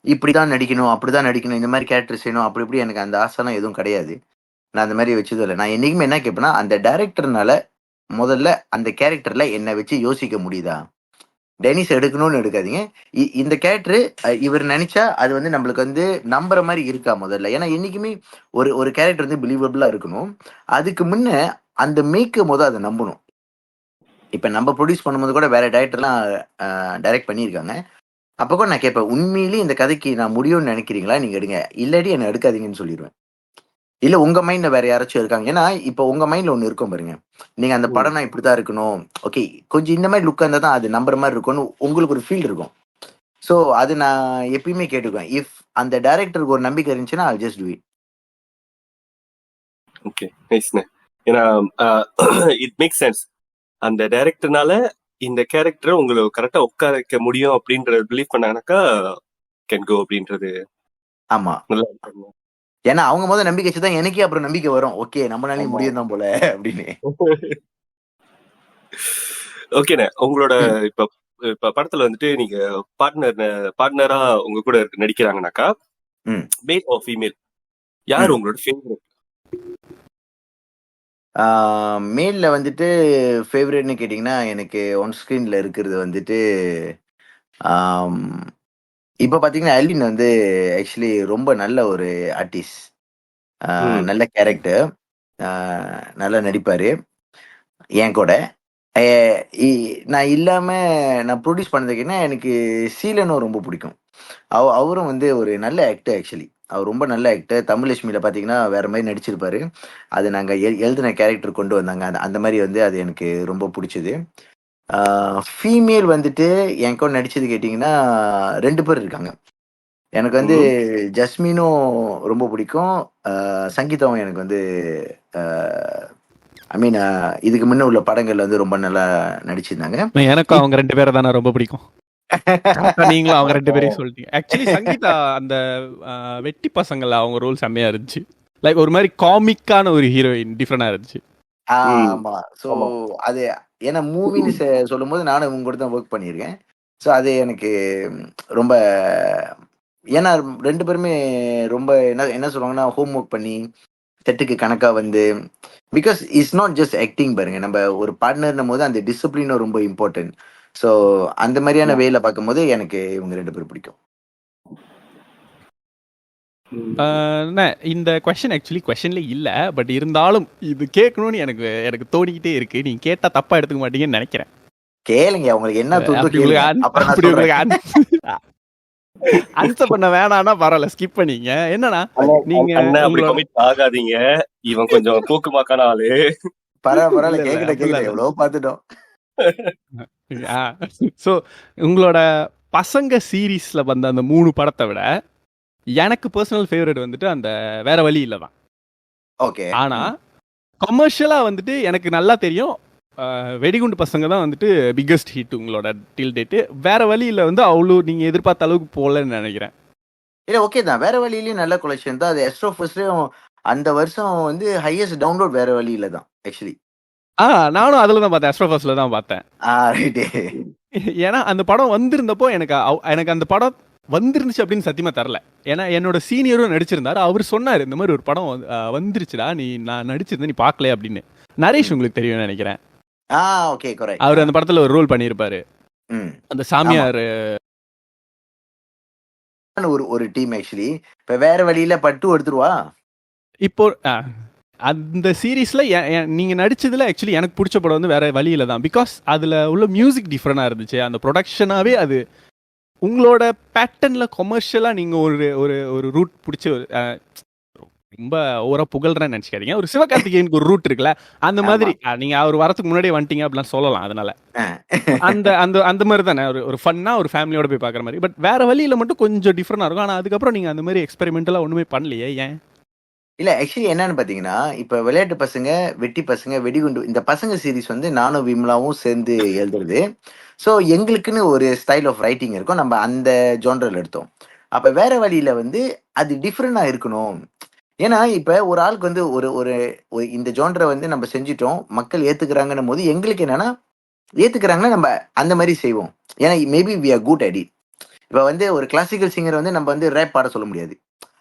இப்படிதான் நடிக்கணும் அப்படிதான் நடிக்கணும் இந்த மாதிரி கேரக்டர் செய்யணும் அப்படி இப்படி எனக்கு அந்த ஆசைலாம் எதுவும் கிடையாது. நான் அந்த மாதிரி வச்சதும் இல்லை. நான் என்னைக்குமே என்ன கேட்பேன்னா அந்த டைரக்டர்னால முதல்ல அந்த கேரக்டர்ல என்னை வச்சு யோசிக்க முடியுதா. டெனிஸ் எடுக்கணும்னு எடுக்காதீங்க, இந்த கேரக்டர் இவர் நினைச்சா அது வந்து நம்மளுக்கு வந்து நம்புற மாதிரி இருக்கா முதல்ல. ஏன்னா என்னைக்குமே ஒரு கேரக்டர் வந்து பிலீவபிளா இருக்கணும். அதுக்கு முன்ன அந்த மேக்க அதை நம்பணும். இப்ப நம்ம ப்ரொடியூஸ் பண்ணும்போது கூட வேற டைரக்டர்லாம் டைரக்ட் பண்ணியிருக்காங்க. அப்போ கூட நான் கேட்பேன் உண்மையிலேயே இந்த கதைக்கு நான் முடியும்னு நினைக்கிறீங்களா நீங்க எடுங்க, இல்லாட்டி என்ன எடுக்காதீங்கன்னு சொல்லிடுவேன். இல்ல உங்க மைண்ட்ல வேற யாராச்சும் இருக்காங்க. ஏன்னா இப்போ உங்க மைண்ட்ல ஒண்ணு இருக்கும் பாருங்க, நீங்க அந்த படம்னா இப்படிதான் இருக்கணும், ஓகே கொஞ்சம் இந்த மாதிரி லுக்கா இருந்தா தான் அது நம்புற மாதிரி இருக்கும்னு உங்களுக்கு ஒரு ஃபீல் இருக்கும். ஸோ அது நான் எப்பயுமே கேட்டுக்குவேன். இஃப் அந்த டைரக்டருக்கு ஒரு நம்பிக்கை இருந்துச்சுன்னா I'll just do it. Okay, நைஸ்ண்ணே. ஏன்னா இட் மேக் சென்ஸ். அந்த டைரக்டர்னால இந்த கேரக்டரை உங்களுக்கு கரெக்டா உட்கார வைக்க முடியும் அப்படின்றத பிலீவ் பண்ணாங்கனாக்கா கேன் கோ அப்படின்றது ஆமா, நல்லா இருக்கும். ஏன்னா அவங்க முதல்ல நம்பிக்கை வச்சுதான் எனக்கே அப்புறம் நம்பிக்கை வரும். ஓகே, நம்மளாலையும் ஆமா. முடியும் தான் போல அப்படின்னு. ஓகேண்ணே, உங்களோட ம், இப்ப இப்ப படத்துல வந்துட்டு நீங்க பார்ட்னரா உங்க கூட நடிக்கிறாங்கனாக்கா, ம். மேல் ஆர் ஃபீமேல், யார் உங்களோட ஃபேவரட்? மேல்ல வந்துட்டு ஃபேவரட்னு கேட்டிங்கன்னா, எனக்கு ஒன் ஸ்க்ரீன்ல இருக்கிறது வந்துட்டு ஆம், இப்ப பார்த்தீங்கன்னா, அல்வின் வந்து ஆக்சுவலி ரொம்ப நல்ல ஒரு ஆர்டிஸ்ட். ம். நல்ல கேரக்டர். அ நல்லா நடிப்பாரு என் கூட. எ இ நான் இல்லாம நான் ப்ரொடியூஸ் பண்ணதுக்குன்னா, எனக்கு சீலனும் ரொம்ப பிடிக்கும். அவரும் வந்து ஒரு நல்ல ஆக்டர் ஆக்சுவலி. அவர் ரொம்ப நல்ல ஆக்டர். தமிழ்லட்சுமியில பார்த்தீங்கன்னா, வேற மாரி நடிச்சிருப்பாரு. அது நாங்க எழுதின கேரக்டர் கொண்டு வந்தாங்க. அந்த அந்த மாரி வந்து அது எனக்கு ரொம்ப புடிச்சது. ஆ ஃபீமேல் வந்துட்டு என் கூட நடிச்சது கேட்டீங்கன்னா, 2 பேர் இருக்காங்க. எனக்கு வந்து ம். ஜஸ்மினும் ரொம்ப பிடிக்கும். சங்கீதாவும் எனக்கு வந்து அ ஐ மீன் இதுக்கு முன்ன உள்ள படங்கள்ல வந்து ரொம்ப நல்லா நடிச்சிருந்தாங்க. எனக்கும் இப் அவங்க 2 பேரை தானே ரொம்ப பிடிக்கும். கரெக்ட்டா நீங்களும் அவங்க 2 பேரையும் சொல்லிட்டீங்க. ஆக்சுவலி சங்கீதா அந்த அ வெட்டி பசங்கள்ல அவங்க ரோல் செம்மையா இருந்துச்சு. லைக் ஒரு மாரி காமிக்கான ஒரு ஹீரோயின் டிஃபரெண்டா இருந்துச்சு. ம். ஆமா. ஸோ ஆமா. அது ஏன்னா மூவின்னு சொல்லும்போது நானும் இவங்க கூட தான் ஒர்க் பண்ணியிருக்கேன். ஸோ அது எனக்கு ம், ரொம்ப ஏன்னா 2 பேருமே ரொம்ப என்ன என்ன சொல்லுவாங்கன்னா, ஹோம் ஒர்க் பண்ணி செட்டுக்கு கணக்கா வந்து because it's not just acting பாருங்க. நம்ம ஒரு பார்ட்னர்ன்னும்போது அந்த டிசிப்ளினும் ரொம்ப இம்பார்ட்டன்ட். ஸோ அந்த மாரியான ஆமா. வேல பார்க்கும்போது எனக்கு இவங்க 2 பேரும் பிடிக்கும். ம். அண்ணே இந்த கொஸ்டின் ஆக்சுவலி கொஸ்டின்ல இல்ல. பட் இருந்தாலும் இது கேட்கணும்னு எனக்கு எனக்கு தோணிக்கிட்டே இருக்கு. நீங்க கேட்டா தப்பா எடுத்துக்க மாட்டீங்கன்னு நெனைக்கிறேன். கேளுங்க. உங்களுக்கு என்ன தோணுதோ அப்படி கேளுங்க. உங்களுக்கு அப்புறம் நான் அப்படி சொல்றேன். உங்களுக்கு ஆன்சர் பண்ண வேணாம்னா பரவால்ல. ஸ்கிப் பண்ணீங்க. என்னன்னா, நீங்க அண்ணன் அப்படி உங்களோட கமிட் ஆகாதீங்க. இவன் கொஞ்சம் போக்குமாக்கான ஆளு. பரவால்ல. இல்ல, இல்ல. கேக்கட்டும், அப்படிலாம் கேக்கட்டும். இல்ல. எவ்வளவோ பார்த்துட்டோம். ஆ ஸோ உங்களோட பசங்க சீரிஸ்ல வந்த அந்த 3 படத்த விட, எனக்கு பெர்சனல் ஃபேவரைட் வந்துட்டு அந்த வேற வழி இல்ல தான். ஓகே. ஆனா, கமர்ஷியலா வந்துட்டு எனக்கு நல்லா தெரியும். வெடிகுண்டு பசங்க தான் வந்துட்டு பிக்கஸ்ட் ஹிட் உங்களோட டில் டேட். வேற வழியில வந்து அவ்வளோ நீங்க எதிர்பார்த்த அளவுக்கு போலன்னு நெனைக்கிறேன். இல்ல ஓகே தான். வேற வழியிலயும் நல்ல கொலெக்ஷன் தான். அது எஸ்ட்ரோ ஃபர்ஸ்ட்லயும் அந்த வருஷம் வந்து ஹையஸ்ட் டவுன்லோட் வேற வழியில தான் ஆக்சுவலி. நானும் அதுல தான் பார்த்தேன். அஸ்ட்ரோபஸ்ல தான் பார்த்தேன். ரைட்டு. ஏன்னா அந்த படம் வந்திருந்தப்போ எனக்கு அந்த படம் வந்துருந்துச்சு அப்படின்னு சத்தியமா தரல. ஏன்னா என்னோட சீனியரும் நடிச்சிருந்தாரு. அவர் சொன்னாரு இந்த மாதிரி ஒரு படம் வந்துருச்சுடா, நான் நடிச்சிருந்தேன் நீ பார்க்கல அப்படின்னு. நரேஷ் ம். உங்களுக்கு தெரியும்னு நினைக்கிறேன். Okay correct. அவர் அந்த படத்துல ஒரு ரோல் பண்ணியிருப்பாரு. ம். அந்த ஆமா. சாமியார் ஒரு ஒரு டீம் ஆக்சுவலி. இப்ப வேற வழியில பட்டு எடுத்துருவா. இப்போ அந்த சீரீஸ்ல நீங்க நடிச்சதுல ஆக்சுவலி எனக்கு பிடிச்ச படம் வந்து வேற வழியில தான். பிகாஸ் அதுல உள்ள மியூசிக் டிஃப்ரெண்டா இருந்துச்சு. அந்த ப்ரொடக்ஷனாவே அது உங்களோட பேட்டர்ன்ல கொமர்ஷியலா நீங்க ஒரு ஒரு ஒரு ரூட் பிடிச்ச ஒரு ரொம்ப ஓவரா புகழ்றேன்னு நினைச்சுக்காதீங்க. ஒரு சிவகார்த்திகேயனுக்கு ஒரு ரூட் இருக்குல்ல, அந்த ஆமா. மாதிரி நீங்க அவர் வரதுக்கு முன்னாடியே வந்துட்டீங்க அப்படிலாம் சொல்லலாம். அதனால அ. அந்த அந்த அந்த மாதிரி தானே ஒரு ஃபன்னா ஒரு ஃபேமிலியோட போய் பார்க்குற மாதிரி. பட் வேற வழியில மட்டும் கொஞ்சம் டிஃப்ரெண்டா இருக்கும். ஆனா அதுக்கப்புறம் நீங்க அந்த மாதிரி எக்ஸ்பெரிமெண்டலா ஒண்ணுமே பண்ணலையே ஏன்? இல்ல ஆக்சுவலி என்னன்னு பார்த்தீங்கன்னா, இப்ப விளையாட்டு பசங்க, வெட்டி பசங்க, வெடிகுண்டு இந்த பசங்க சீரிஸ் வந்து நானும் விமலாவும் சேர்ந்து எழுதுறது. ஸோ எங்களுக்குன்னு ஒரு ஸ்டைல் ஆஃப் ரைட்டிங் இருக்கும். நம்ம அந்த ஜான்ரல எடுத்தோம். அப்ப வேற வழியில வந்து அது டிஃபரெண்ட்டா இருக்கணும். ஏன்னா, இப்ப ஒரு ஆளுக்கு வந்து ஒரு ஒரு ஒரு இந்த ஜான்ர வந்து நம்ம செஞ்சுட்டோம். மக்கள் ஏத்துக்கிறாங்கன்னும்போது, எங்களுக்கு என்னன்னா, ஏத்துக்கிறாங்கன்னா நம்ம அந்த மாரி செய்வோம். ஏன்னா maybe we are good at it. இப்ப வந்து ஒரு கிளாசிக்கல் சிங்கர் வந்து நம்ம வந்து ரேப் பாட சொல்ல முடியாது.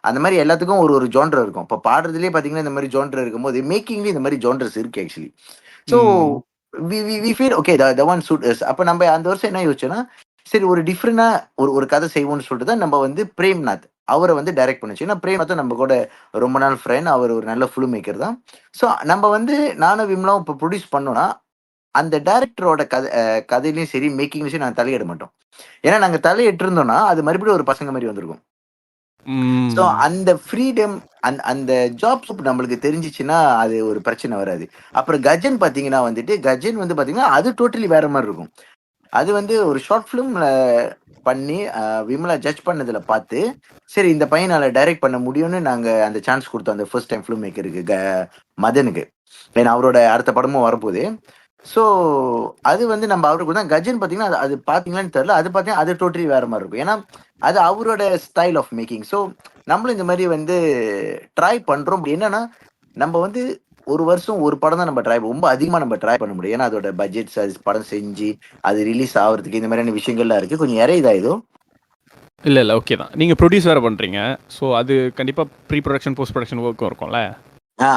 அந்த மாரி எல்லாத்துக்கும் ஒரு ஒரு ஜான்ர் இருக்கும். இப்ப பாடுறதிலேயே பார்த்தீங்கன்னா, இந்த மாரி ஜான்ர் இருக்கும்போது, மேக்கிங்லயும் இந்த மாரி ஜான்ரஸ் இருக்கு actually. So hmm. We feel okay the one suit us. அப்ப நம்ம அந்த வருஷம் என்ன யோசிச்சோம்னா, சரி ஒரு டிஃபரெண்டா ஒரு கதை செய்வோம்னு சொல்லிட்டு தான் நம்ம வந்து பிரேம்நாத் அவர வந்து டைரக்ட் பண்ணுச்சு. ஏன்னா பிரேம்நாத்தும் நம்ம கூட ரொம்ப நாள் ஃப்ரெண்ட். அவர் ஒரு நல்ல ஃபிலிம் மேக்கர் தான். ஸோ நம்ம வந்து நானும் விமலாவும் இப்ப ப்ரொடியூஸ் பண்ணோம்னா, அந்த டைரக்டரோட கதையிலயும் சரி, மேக்கிங்லயும் சரி நாங்க தலையிட மாட்டோம். ஏன்னா நாங்க தலையிட்டு இருந்தோம்னா, அது மறுபடியும் ஒரு பசங்க மாரி வந்திருக்கும். ஸோ ம். அந்த ஃப்ரீடம் அந்த ஜாப் ஸ்கோப் நம்மளுக்கு தெரிஞ்சுச்சுன்னா, அது ஒரு பிரச்சனை வராது. அப்புறம் கஜன் பார்த்தீங்கன்னா வந்துட்டு, கஜன் வந்து பார்த்தீங்கன்னா, அது டோட்டலி வேற மாரி இருக்கும். அது வந்து ஒரு ஷார்ட் ஃபிலிம்ல பண்ணி விமலா ஜட்ஜ் பண்ணதுல பார்த்து, சரி இந்த பையனால டைரக்ட் பண்ண முடியும்னு நாங்க அந்த சான்ஸ் கொடுத்தோம் அந்த ஃபர்ஸ்ட் டைம் ஃபிலிம் மேக்கருக்கு மதனுக்கு. ஏன்னா அவரோட அடுத்த படமும் வரப்போகுது. ஸோ அது வந்து நம்ம அவருக்கு தான் கஜன் பார்த்தீங்கன்னா அது பார்த்தீங்களான்னு தெரியல. அது பார்த்தீங்கன்னா அது டோட்டலி வேற மாதிரி இருக்கும். ஏன்னா அது அவரோட ஸ்டைல் ஆஃப் மேக்கிங். ஸோ நம்மளும் இந்த மாதிரி வந்து ட்ரை பண்றோம். என்னன்னா நம்ம வந்து ஒரு வருஷம் ஒரு படம் தான் நம்ம ட்ரை ரொம்ப அதிகமாக நம்ம ட்ரை பண்ண முடியும். ஏன்னா அதோட பட்ஜெட்ஸ் அது படம் செஞ்சு அது ரிலீஸ் ஆகிறதுக்கு இந்த மாதிரியான விஷயங்கள்லாம் இருக்கு. கொஞ்சம் இதாயிடும். இல்லை ஓகே தான். நீங்கள் ப்ரொடியூஸ் வேறு பண்ணுறீங்க. ஸோ அது கண்டிப்பாக ப்ரீ ப்ரொடக்ஷன் போஸ்ட் ப்ரொடக்ஷன் ஒர்க்கும் இருக்கும்ல.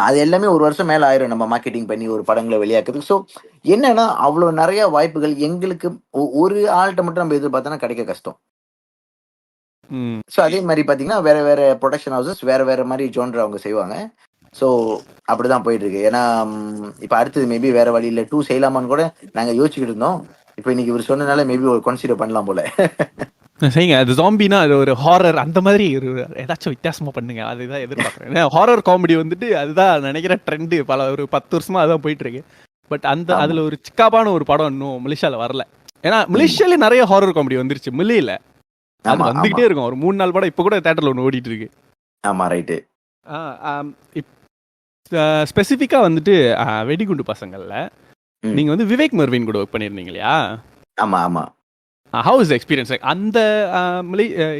அது எல்லாமே ஒரு வருஷம் மேல ஆயிரும் நம்ம மார்க்கெட்டிங் பண்ணி ஒரு படங்களை வெளியாக்குறதுக்கு. ஸோ என்னன்னா அவ்வளோ நிறைய வாய்ப்புகள் எங்களுக்கு ஒரு ஆள்கிட்ட மட்டும் நம்ம எதிர்பார்த்தோன்னா கிடைக்க கஷ்டம். ஸோ அதே மாதிரி பார்த்தீங்கன்னா வேற வேற ப்ரொடக்ஷன் ஹவுசஸ் வேற வேற மாதிரி ஜோன்ரு அவங்க செய்வாங்க. ஸோ அப்படிதான் போயிட்டு இருக்கு. ஏன்னா இப்போ அடுத்தது மேபி வேற வழியில் 2 செய்யலாமான்னு கூட நாங்கள் யோசிச்சுக்கிட்டு இருந்தோம். இப்போ இன்னைக்கு இவர் சொன்னனால மேபி ஒரு கன்சிடர் பண்ணலாம் போல. சரிங்க. அது ஜாம்பினா அது ஒரு ஹாரர் அந்த மாதிரி ஒரு ஏதாச்சும் வித்தியாசமா பண்ணுங்க. அதுதான் எதிர்பார்க்குறேன். ஹாரர் காமெடி வந்துட்டு அதுதான் நினைக்கிற ட்ரெண்டு. ஒரு 10 வருஷமா அதான் போயிட்டு இருக்கு. பட் அதுல ஒரு சிக்காபான ஒரு படம் இன்னும் மலேசியால வரல. ஏன்னா மலேசியால நிறைய ஹாரர் காமெடி வந்துருச்சு. மில்லியில அது வந்துகிட்டே இருக்கும். ஒரு 3-4 படம் இப்ப கூட தியேட்டர்ல ஒன்று ஓடிட்டு இருக்கு. ஆமா ரைட்டு. ஸ்பெசிஃபிக்கா வந்துட்டு வெடிகுண்டு பசங்கள்ல நீங்க வந்து விவேக் மெர்வின் கூட ஒர்க் பண்ணிருந்தீங்க இல்லையா? ஆமா ஆமா. How is experience? லைக் அந்த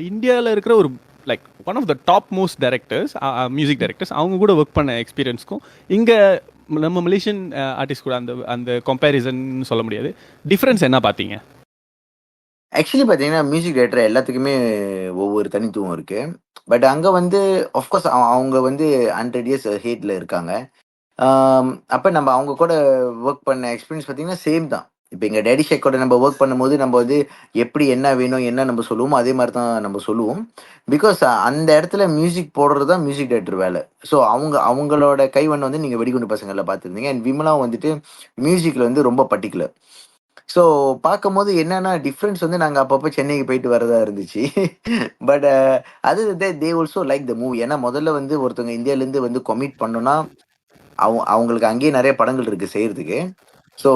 இந்தியாவில் இருக்கிற ஒரு like one of the top most directors, music directors, அவங்க கூட ஒர்க் பண்ண எக்ஸ்பீரியன்ஸ்க்கும் இங்கே நம்ம மலேசியன் ஆர்டிஸ்ட் கூட அந்த அந்த கம்பேரிசன் சொல்ல முடியாது. டிஃப்ரென்ஸ் என்ன பார்த்தீங்க? ஆக்சுவலி பார்த்தீங்கன்னா மியூசிக் டைரக்டர் எல்லாத்துக்குமே ஒவ்வொரு தனித்துவம் இருக்கு. பட் அங்கே வந்து ஆஃப்கோர்ஸ் அவங்க வந்து 100 இயர்ஸ் ஹேட்ல இருக்காங்க. அப்போ நம்ம அவங்க கூட ஒர்க் பண்ண எக்ஸ்பீரியன்ஸ் பார்த்தீங்கன்னா சேம் தான். இப்போ எங்கள் டேடி ஷேக் கூட நம்ம ஒர்க் பண்ணும்போது நம்ம வந்து எப்படி என்ன வேணும் என்ன நம்ம சொல்லுவோமோ அதே மாதிரி தான் நம்ம சொல்லுவோம். பிகாஸ் அந்த இடத்துல மியூசிக் போடுறது தான் மியூசிக் டைரக்டர் வேலை. ஸோ அவங்களோட கைவண்ணம் வந்து நீங்கள் வெடிகுண்டு பசங்களில் பார்த்துருந்தீங்க. அண்ட் விமலா வந்துட்டு மியூசிக்கில் வந்து ரொம்ப பர்டிகுலர். ஸோ பார்க்கும்போது என்னன்னா டிஃப்ரென்ஸ் வந்து நாங்கள் அப்பப்போ சென்னைக்கு போயிட்டு வரதா இருந்துச்சு. பட் அது they also like the movie. ஏன்னா முதல்ல வந்து ஒருத்தவங்க இந்தியாவிலேருந்து வந்து கொமிட் பண்ணோன்னா அவங்களுக்கு அங்கேயே நிறைய படங்கள் இருக்கு செய்யறதுக்கு. ஸோ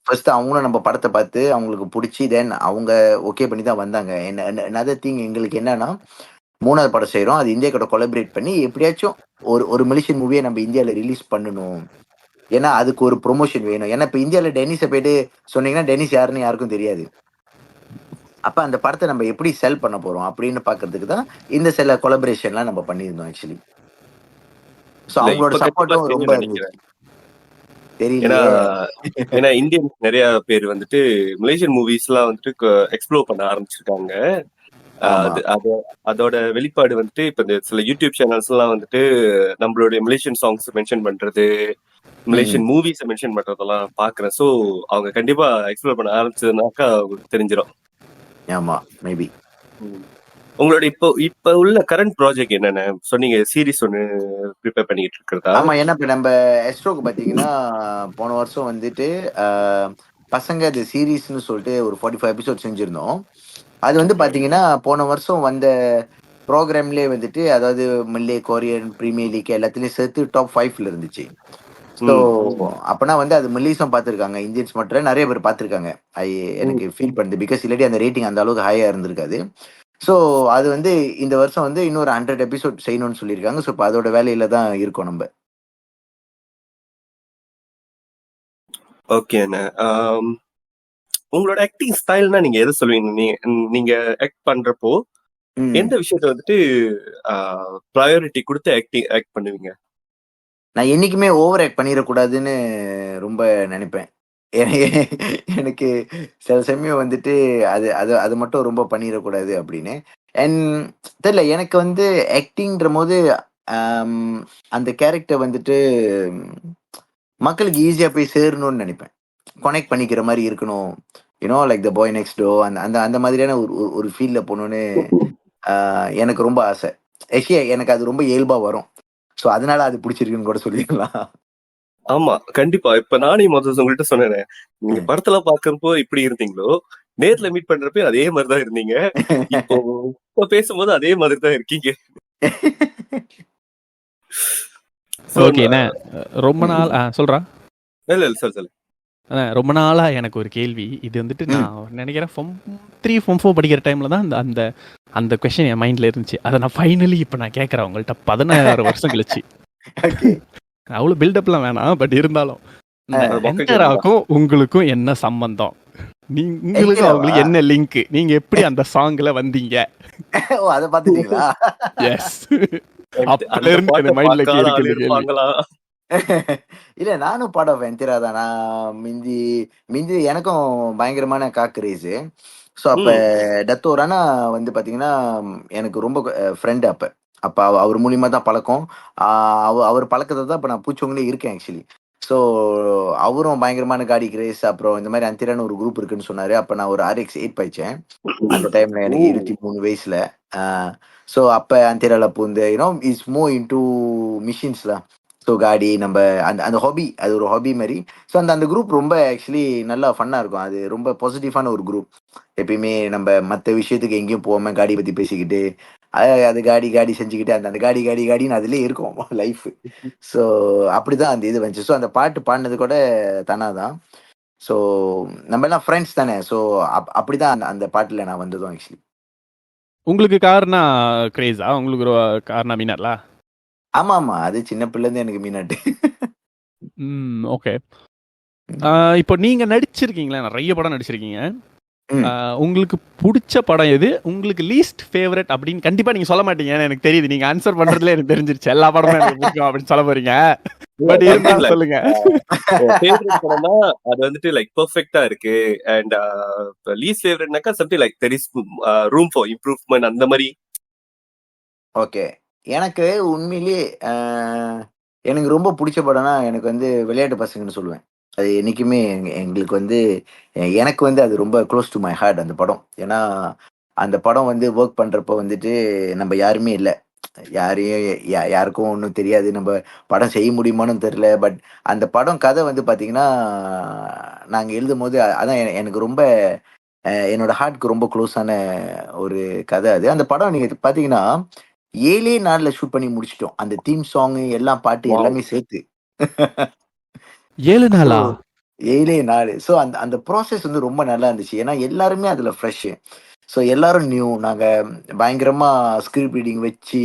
ஃபர்ஸ்ட் அவங்களும் நம்ம படத்தை பார்த்து அவங்களுக்கு பிடிச்சி தென் அவங்க ஓகே பண்ணி தான் வந்தாங்க. another thing எங்களுக்கு என்னன்னா 3வது படம் செய்கிறோம். அது இந்தியா கூட கொலபரேட் பண்ணி எப்படியாச்சும் ஒரு மலேசியன் மூவியை நம்ம இந்தியாவில் ரிலீஸ் பண்ணணும். ஏன்னா அதுக்கு ஒரு ப்ரொமோஷன் வேணும். ஏன்னா இப்போ இந்தியாவில் டென்னிஸை போயிட்டு சொன்னீங்கன்னா டென்னிஸ் யாருன்னு யாருக்கும் தெரியாது. அப்போ அந்த படத்தை நம்ம எப்படி செல் பண்ண போறோம் அப்படின்னு பார்க்கறதுக்கு தான் இந்த சில கொலபரேஷன்லாம் நம்ம பண்ணியிருந்தோம் ஆக்சுவலி. ஸோ அவங்களோட சப்போர்ட்டும் ரொம்ப இருந்துச்சு. ஏன்னா ஏன்னா இந்தியன் நிறைய பேர் வந்துட்டு மலேசியன் மூவிஸ் எல்லாம் வந்துட்டு எக்ஸ்ப்ளோர் பண்ண ஆரம்பிச்சிருக்காங்க. அதோட வெளிப்பாடு வந்துட்டு இப்ப இந்த சில யூடியூப் சேனல்ஸ் எல்லாம் வந்துட்டு நம்மளுடைய மலேசியன் சாங்ஸ் மென்ஷன் பண்றது, மலேசியன் மூவிஸ் மென்ஷன் பண்றதெல்லாம் பாக்குறேன். சோ அவங்க கண்டிப்பா எக்ஸ்ப்ளோர் பண்ண ஆரம்பிச்சதுனாக்கா அவங்களுக்கு தெரிஞ்சிடும். ஆமா மேபி. உங்களோட இப்ப உள்ள கரண்ட் ப்ராஜெக்ட் என்னென்ன சொன்னீங்க? சீரிஸ் ஒன்னு ப்ரிப்பேர் பண்ணிட்டு இருக்கிறதா? ஆமா. ஏன்னா இப்ப நம்ம எஸ்ட்ரோக்கு பாத்தீங்கன்னா போன வருஷம் வந்துட்டு பசங்க தி சீரீஸ்னு சொல்லிட்டு ஒரு 45 எபிசோட் செஞ்சிருந்தோம். அது வந்து பாத்தீங்கன்னா போன வருஷம் வந்த ப்ரோக்ராம்லேயே வந்துட்டு அதாவது மல்லே, கொரியன், பிரீமியர் லீக் எல்லாத்துலயும் சேர்த்து டாப் 5ல இருந்துச்சு. ஸோ அப்பனா வந்து அது மல்லிஸும் பார்த்துருக்காங்க, இந்தியன்ஸ் மட்டும் நிறைய பேர் பார்த்துருக்காங்க. எனக்கு ஃபீல் பண்ணுது. பிகாஸ் இல்லாட்டி அந்த ரேட்டிங் அந்த அளவுக்கு ஹையா இருந்திருக்காது. ஸோ அது வந்து இந்த வருஷம் வந்து இன்னொரு 100 எபிசோட் செய்யணும்னு சொல்லியிருக்காங்க. ஸோ இப்போ அதோட வேலையில தான் இருக்கோம் நம்ம. ஓகே அண்ணா. உங்களோட ஆக்டிங் ஸ்டைல்னா நீங்க எதை சொல்லுவீங்க? நீங்க ஆக்ட் பண்றப்போ எந்த விஷயத்த வந்துட்டு ப்ரையாரிட்டி கொடுத்து ஆக்ட் பண்ணுவீங்க? நான் என்னைக்குமே ஓவர் ஆக்ட் பண்ணிடக்கூடாதுன்னு ரொம்ப நினைப்பேன். எனக்கு சில சமயம் வந்துட்டு அது அது அது மட்டும் ரொம்ப பண்ணிடக்கூடாது அப்படின்னு. அண்ட் தெரியல, எனக்கு வந்து ஆக்டிங்ன்ற போது அந்த கேரக்டர் வந்துட்டு மக்களுக்கு ஈஸியாக போய் சேரணும்னு நினைப்பேன். கனெக்ட் பண்ணிக்கிற மாதிரி இருக்கணும். You know like the bye next to அந்த அந்த அந்த மாதிரியான ஒரு ஃபீல்டில் போகணுன்னு எனக்கு ரொம்ப ஆசை. ஆக்சுவலி எனக்கு அது ரொம்ப இயல்பாக வரும். ஸோ அதனால அது பிடிச்சிருக்குன்னு கூட சொல்லிக்கலாம். ஆமா கண்டிப்பா. இப்ப நானே முதல்ல உங்கள்கிட்ட சொன்னேன், நீங்க படத்துல பாக்குறப்போ இப்படி இருந்தீங்களோ நேர்ல மீட் பண்றப்ப அதே மாதிரிதான் இருந்தீங்க. இப்போ பேசும்போது அதே மாதிரி தான் இருக்கீங்க. ஓகே. ரொம்ப நாள் சொல்றா. இல்ல சொல்லு. ரொம்ப நாளா எனக்கு ஒரு கேள்வி. இது வந்துட்டு நான் நினைக்கிறேன் Form 3, Form 4 படிக்கிற டைம்ல தான் அந்த அந்த அந்த கொஸ்டின் என் மைண்ட்ல இருந்துச்சு. அதை நான் ஃபைனலி இப்போ நான் கேட்குறேன் உங்கள்கிட்ட 16 வருஷம் கழிச்சு. ஓகே அவ்வளோ பில்டப்லாம் வேணாம், பட் இருந்தாலும் இந்த அது மொக்க கேள்வி தான். என்டராக்கும் உங்களுக்கும் என்ன சம்பந்தம்? உங்களுக்கும் அவங்களுக்கு என்ன லிங்க்? நீங்க எப்படி அந்த சாங்ல வந்தீங்க? ஓ அதை பார்த்துட்டீங்களா? எஸ், அந்த அப்பல இருந்து பாட்டை என் மைண்ட்ல பார்க்காத ஆள் இருக்கு இந்த கேள்வி. இருப்பாங்களா? இல்ல நானும் பார்ட் ஆஃப் வென்திரா தான். நான் மிந்தி மிந்தி எனக்கும் பயங்கரமான காக்ரேஸு. ஸோ அப்போ ம். டத்தோரானா வந்து பார்த்தீங்கன்னா எனக்கு ரொம்ப ஃப்ரெண்டு. அப்போ அப்போ அவர் மூலியமாக தான் பழக்கம். அவர் பழக்கத்தை தான் இப்போ நான் பூச்சவங்களே இருக்கேன் ஆக்சுவலி. ஸோ அவரும் பயங்கரமான காடி கிரேஸ். அப்புறம் இந்த மாதிரி அந்திரான்னு ஒரு குரூப் இருக்குன்னு சொன்னார். அப்போ நான் ஒரு RX 8 பயிச்சேன் அந்த டைமில் ஓ. எனக்கு 23 வயசில். ஸோ அப்போ அந்திரால பூந்து இஸ் மூவ் இன்டூ மிஷின்ஸ்லாம். ஸோ காடி நம்ம அந்த அந்த ஹாபி, அது ஒரு ஹாபி மாதிரி. ஸோ அந்த அந்த குரூப் ரொம்ப ஆக்சுவலி நல்லா ஃபன்னாக இருக்கும். அது ரொம்ப பாசிட்டிவான ஒரு குரூப். எப்பயுமே நம்ம மற்ற விஷயத்துக்கு எங்கேயும் போகாமல் காடி பற்றி பேசிக்கிட்டு அது காடி காடி செஞ்சுக்கிட்டு அந்த அந்த காடி காடி காடின்னு அதுலேயே இருக்கும் லைஃப். ஸோ அப்படிதான் அந்த இது வந்துச்சு. ஸோ அந்த பாட்டு பாடினது கூட தானா தான். ஸோ நம்ம எல்லாம் ஃப்ரெண்ட்ஸ் தானே. ஸோ அப்படிதான் அந்த அந்த பாட்டில் நான் வந்ததும் ஆக்சுவலி. உங்களுக்கு கார்னா கிரேஸா? உங்களுக்கு ஒரு கார்னா மீனர்லா? ஆமா ஆமா, அது சின்ன பிள்ளைந்து எனக்கு மீனாட்டு. ஓகே. இப்போ நீங்க நடிச்சிருக்கீங்களா? நிறைய படம் நடிச்சிருக்கீங்க. உங்களுக்கு பிடிச்ச படம் எது? உங்களுக்கு லீஸ்ட் ஃபேவரட் அப்படின்னு கண்டிப்பா நீங்க சொல்ல மாட்டீங்க, எனக்கு தெரியுது. நீங்க ஆன்சர் பண்றதுல எனக்கு தெரிஞ்சிருச்சு எல்லா படமும் எனக்கு பிடிக்கும் அப்படின்னு சொல்ல போறீங்க. பட் இருந்தாலும் சொல்லுங்க. ஃபேவரட் படம்னா அது வந்துட்டு லைக் பெர்ஃபெக்ட்டா இருக்கு. அண்ட் லீஸ்ட் ஃபேவரட்னாக்கா something like there is room for improvement அந்த மாதிரி. ஓகே, எனக்கு உண்மையிலேயே எனக்கு ரொம்ப பிடிச்ச படம்னா எனக்கு வந்து விளையாட்டு பசங்கன்னு சொல்லுவேன். அது என்னைக்குமே எங்களுக்கு வந்து எனக்கு வந்து அது ரொம்ப க்ளோஸ் டு மை ஹார்ட் அந்த படம். ஏன்னா அந்த படம் வந்து ஒர்க் பண்றப்போ வந்துட்டு நம்ம யாருமே இல்லை. யாரையும் யாருக்கும் ஒன்றும் தெரியாது. நம்ம படம் செய்ய முடியுமான்னு தெரியல. பட் அந்த படம் கதை வந்து பார்த்தீங்கன்னா நாங்கள் எழுதும் போது அதான் எனக்கு ரொம்ப என்னோட ஹார்ட்க்கு ரொம்ப க்ளோஸான ஒரு கதை அது. அந்த படம் நீங்கள் பார்த்தீங்கன்னா 7 நாள்ல ஷூட் பண்ணி முடிச்சிட்டோம். அந்த தீம் சாங் எல்லாம் பாட்டு Wow. எல்லாமே சேர்த்து. 7 நாளா? 7 நாள். ஸோ அந்த அந்த ப்ராசஸ் வந்து ரொம்ப நல்லா இருந்துச்சு. ஏன்னா எல்லாருமே அதுல ஃப்ரெஷ். ஸோ எல்லாரும் நியூ. நாங்க பயங்கரமா ஸ்கிரிப்ட் ரீடிங் வச்சு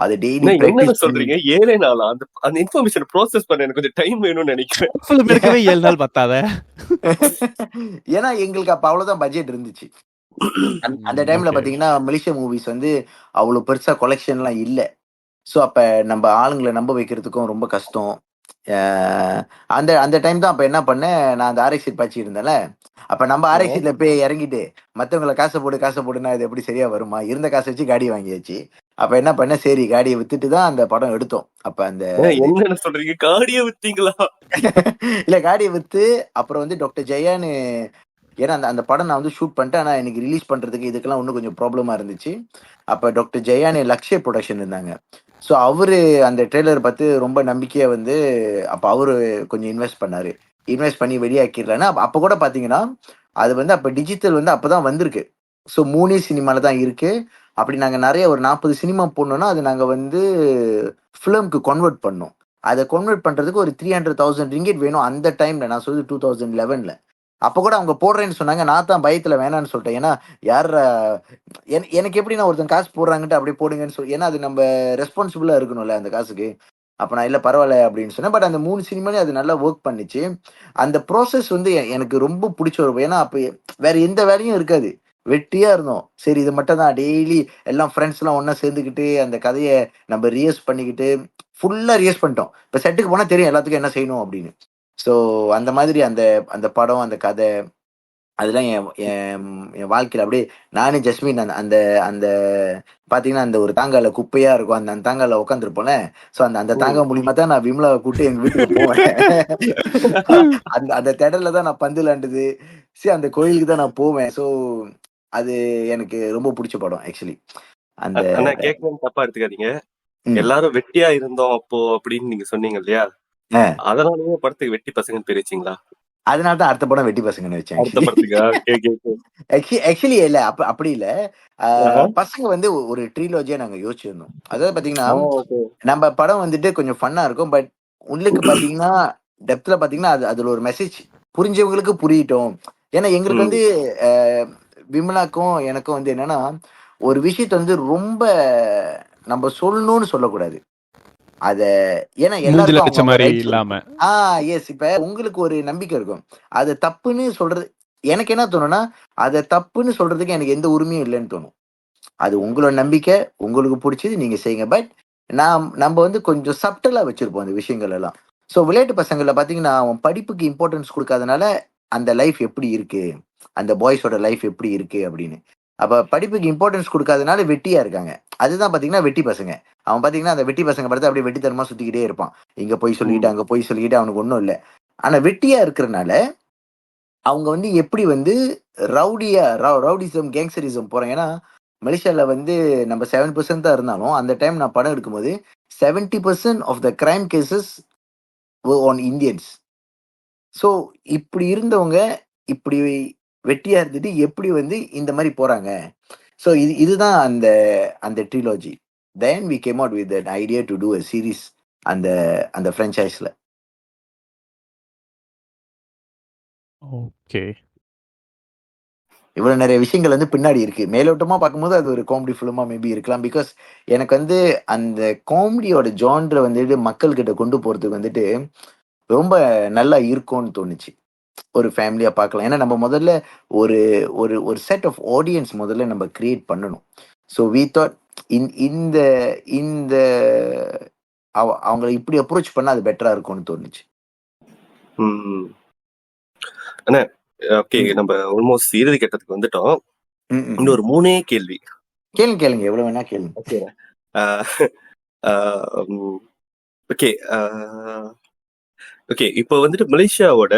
அதை டெய்லி என்ன ப்ராக்டிஸ் பண்ணி. சொல்றீங்க? 7 நாளா? அந்த அந்த இன்ஃபர்மேஷன் ப்ராசஸ் பண்ண எனக்கு கொஞ்சம் டைம் வேணும்னு நினைக்கிறேன். ஃபிலிம் எடுக்கவே 7 நாள் பத்தாத? ஏன்னா எங்களுக்கு அப்ப அவ்வளவுதான் பட்ஜெட் இருந்துச்சு. அந்த டைம்ல ஓகே. பாத்தீங்கன்னா மலேசியா மூவிஸ் வந்து அவ்வளவு பெருசா கொலெக்ஷன்லாம் இல்ல. ஸோ அப்ப நம்ம ஆளுங்களை நம்ப வைக்கிறதுக்கும் ரொம்ப கஷ்டம். அந்த அந்த டைம் தான் அப்ப என்ன பண்ணேன், நான் அந்த RX சீட் பாய்ச்சி இருந்தேன்ல. அப்ப நம்ம RX சீட்ல போய் இறங்கிட்டு மத்தவங்கள காசை போடுனா இது எப்படி சரியா வருமா? இருந்த காசை வச்சு காடி வாங்கியாச்சு. அப்ப என்ன பண்ணேன், சரி காடியை வித்துட்டு தான் அந்த படம் எடுத்தோம். அப்ப அந்த என்னன்னு சொல்றீங்க? காடியே வித்தீங்களா? இல்ல காடியை வித்து அப்புறம் வந்து டாக்டர் ஜெயான்னு. ஏன்னா அந்த அந்த படம் நான் வந்து ஷூட் பண்ணிட்டேன். ஆனால் எனக்கு ரிலீஸ் பண்ணுறதுக்கு இதுக்கெல்லாம் இன்னும் கொஞ்சம் ப்ராப்ளமாக இருந்துச்சு. அப்போ டாக்டர் ஜெயானி லக்ஷ்ய ப்ரொடக்ஷன் இருந்தாங்க. ஸோ அவரு அந்த ட்ரெய்லர் பார்த்து ரொம்ப நம்பிக்கையாக வந்து அப்போ அவரு கொஞ்சம் இன்வெஸ்ட் பண்ணாரு. இன்வெஸ்ட் பண்ணி வெளியாக்கிடலன்னா அப்போ கூட பார்த்தீங்கன்னா அது வந்து அப்போ டிஜிட்டல் வந்து அப்போ தான் வந்திருக்கு. ஸோ 3 சினிமாவில் தான் இருக்கு. அப்படி நாங்கள் நிறைய ஒரு 40 சினிமா போடணும்னா அது நாங்கள் வந்து ஃபிலிம்க்கு கன்வெர்ட் பண்ணோம். அதை கன்வெர்ட் பண்ணுறதுக்கு ஒரு 300,000 ரிங்கிட் வேணும் அந்த டைமில். நான் சொல்லி 2011ல். அப்போ கூட அவங்க போடுறேன்னு சொன்னாங்க. நான் தான் பயத்துல வேணான்னு சொல்லிட்டேன். ஏன்னா யார் எனக்கு எப்படின்னா ஒருத்தன் காசு போடுறாங்கட்டு அப்படியே போடுங்கன்னு சொல்லி, ஏன்னா அது நம்ம ரெஸ்பான்சிபிளா இருக்கணும்ல அந்த காசுக்கு. அப்ப நான் இல்ல பரவாயில்ல அப்படின்னு சொன்னேன். பட் அந்த 3 சினிமாலையும் அது நல்லா ஒர்க் பண்ணிச்சு. அந்த ப்ராசஸ் வந்து எனக்கு ரொம்ப பிடிச்ச ஒரு. ஏன்னா அப்ப வேற எந்த வேலையும் இருக்காது. வெட்டியா இருந்தோம். சரி இது மட்டும் தான் டெய்லி எல்லாம் ஃப்ரெண்ட்ஸ் எல்லாம் ஒன்னா சேர்ந்துக்கிட்டு அந்த கதையை நம்ம ரியஸ் பண்ணிக்கிட்டு ஃபுல்லா ரியஸ் பண்ணிட்டோம். இப்ப செட்டுக்கு போனா தெரியும் எல்லாத்துக்கும் என்ன செய்யணும் அப்படின்னு. ஸோ அந்த மாதிரி அந்த அந்த படம் அந்த கதை அதெல்லாம் என் என் என் வாழ்க்கையில அப்படியே நானும் ஜஸ்மின் அந்த அந்த அந்த பாத்தீங்கன்னா அந்த ஒரு தாங்கால குப்பையா இருக்கும். அந்த அந்த தாங்கால உட்காந்துருப்போம்ல. ஸோ அந்த அந்த தாங்கா மூலியமா தான் நான் விமலாவை கூட்டு எங்க வீட்டுக்கு போவேன். அந்த அந்த திடல்ல தான் நான் பந்து விளாண்டது. சரி அந்த கோயிலுக்கு தான் நான் போவேன். ஸோ அது எனக்கு ரொம்ப பிடிச்ச படம் ஆக்சுவலி. அந்த ஆனா கேட்கணும்னு தப்பா எடுத்துக்காதீங்க. ம். எல்லாரும் வெட்டியா இருந்தோம் அப்போ அப்படின்னு நீங்க சொன்னீங்க இல்லையா? ஆ. அதனாலயே படத்துக்கு வெட்டி பசங்கன்னு பேர் வச்சீங்களா? அதனால தான் அடுத்த படம் வெட்டி பசங்கன்னு வச்சேன் அடுத்த படத்துக்கா? ஆக்சுவலி இல்ல அப்படி இல்ல. ஆஹா. பசங்க வந்து ஒரு ட்ரிலோஜியா நாங்க யோசிச்சிருந்தோம். அதாவது பாத்தீங்கன்னா ஓகே. நம்ம படம் வந்துட்டு கொஞ்சம் ஃபன்னா இருக்கும். பட் உள்ளுக்கு பாத்தீங்கன்னா டெப்த்ல பாத்தீங்கன்னா அதுல ஒரு மெசேஜ் புரிஞ்சவங்களுக்கு புரியட்டும். ஏன்னா எங்களுக்கு ம். வந்து அஹ், விமலாக்கும் எனக்கும் வந்து என்னன்னா ஒரு விஷயத்த வந்து ரொம்ப நம்ம சொல்லணும்னு சொல்லக்கூடாது. அத ஏன்னா மூஞ்சில எல்லாருக்கும் அடிச்ச அவங்க மாதிரி ரைட்ஸ் இல்லாம. இருக்கும். எஸ். இப்ப உங்களுக்கு ஒரு நம்பிக்கை இருக்கும். அது தப்புன்னு சொல்றது எனக்கு என்ன தோணும்னா, அத தப்புன்னு சொல்றதுக்கு எனக்கு எந்த உரிமையும் இல்லன்னு தோணும். அது உங்களோட நம்பிக்கை, உங்களுக்கு புடிச்சது நீங்க செய்யுங்க. பட் நம்ப வந்து கொஞ்சம் சப்டலா வச்சிருப்போம் அந்த விஷயங்கள் எல்லாம். ஸோ விளையாட்டு பசங்கள்ல பார்த்தீங்கன்னா, அவன் படிப்புக்கு இம்பார்ட்டன்ஸ் குடுக்காதனால, அந்த லைஃப் எப்படி இருக்கு? அந்த பாய்ஸோட லைஃப் எப்படி இருக்கு? அப்படின்னு. அப்ப படிப்புக்கு இம்பார்ட்டன்ஸ் குடுக்காதனால வெட்டியா இருக்காங்க. அதுதான் பார்த்தீங்கன்னா, வெட்டி பசங்க. அவன் பார்த்தீங்கன்னா, அந்த வெட்டி பசங்க படத்த அப்படியே வெட்டித்தனமா சுத்திக்கிட்டே இருப்பான். இங்க போய் சொல்லிக்கிட்டு, ம். அங்க போய் சொல்லிக்கிட்டு அவனுக்கு ஒண்ணும் இல்ல. ஆனா வெட்டியா இருக்கிறனால, அவங்க வந்து எப்படி வந்து ரவுடிசம், கேங்ஸ்டரிசம் போறாங்க. ஏன்னா, மலேசியால வந்து நம்ம 7% தான் இருந்தாலும், அந்த டைம் நான் படம் எடுக்கும்போது 70% of the crime cases on Indians. So இப்படி இருந்தவங்க, இப்படி வெட்டியா இருந்துட்டு எப்படி வந்து இந்த மாரி போறாங்க? ஸோ இதுதான் அந்த அந்த trilogy. Then we came out with that idea to do a series அந்த அந்த ஃப்ரான்சைஸ்ல. ஓகே. இவ்வளவு நிறைய விஷயங்கள் வந்து பின்னாடி இருக்கு. மேலோட்டமா பார்க்கும்போது அது ஒரு காமெடி ஃபிலிமா மேபி இருக்கலாம். பிகாஸ் எனக்கு வந்து அந்த காமெடியோட ஜான்ர வந்துட்டு மக்கள் கிட்ட கொண்டு போறதுக்கு வந்துட்டு ரொம்ப நல்லா இருக்கும்னு தோணுச்சு. ஒரு ஃபேமிலியா பார்க்கலாம். ஏன்னா நம்ம முதல்ல ஒரு ஒரு ஒரு செட் ஆஃப் ஆடியன்ஸ் முதல்ல நம்ம கிரியேட் பண்ணணும். ஸோ வி தாட் இந்த இந்த அவங்கள இப்படி அப்ரோச் பண்ணா அது பெட்டரா இருக்கும்னு தோணுச்சு. ம். அண்ணே, ஓகே, ம். நம்ம ஆல்மோஸ்ட் இறுதி கட்டத்துக்கு வந்துட்டோம். ம், ம், ம். இன்னொரு 3 கேள்வி. கேளுங்க எவ்வளவு வேணா கேளுங்க. ஓகே. ஓகே. ஓகே, இப்போ வந்துட்டு மலேசியாவோட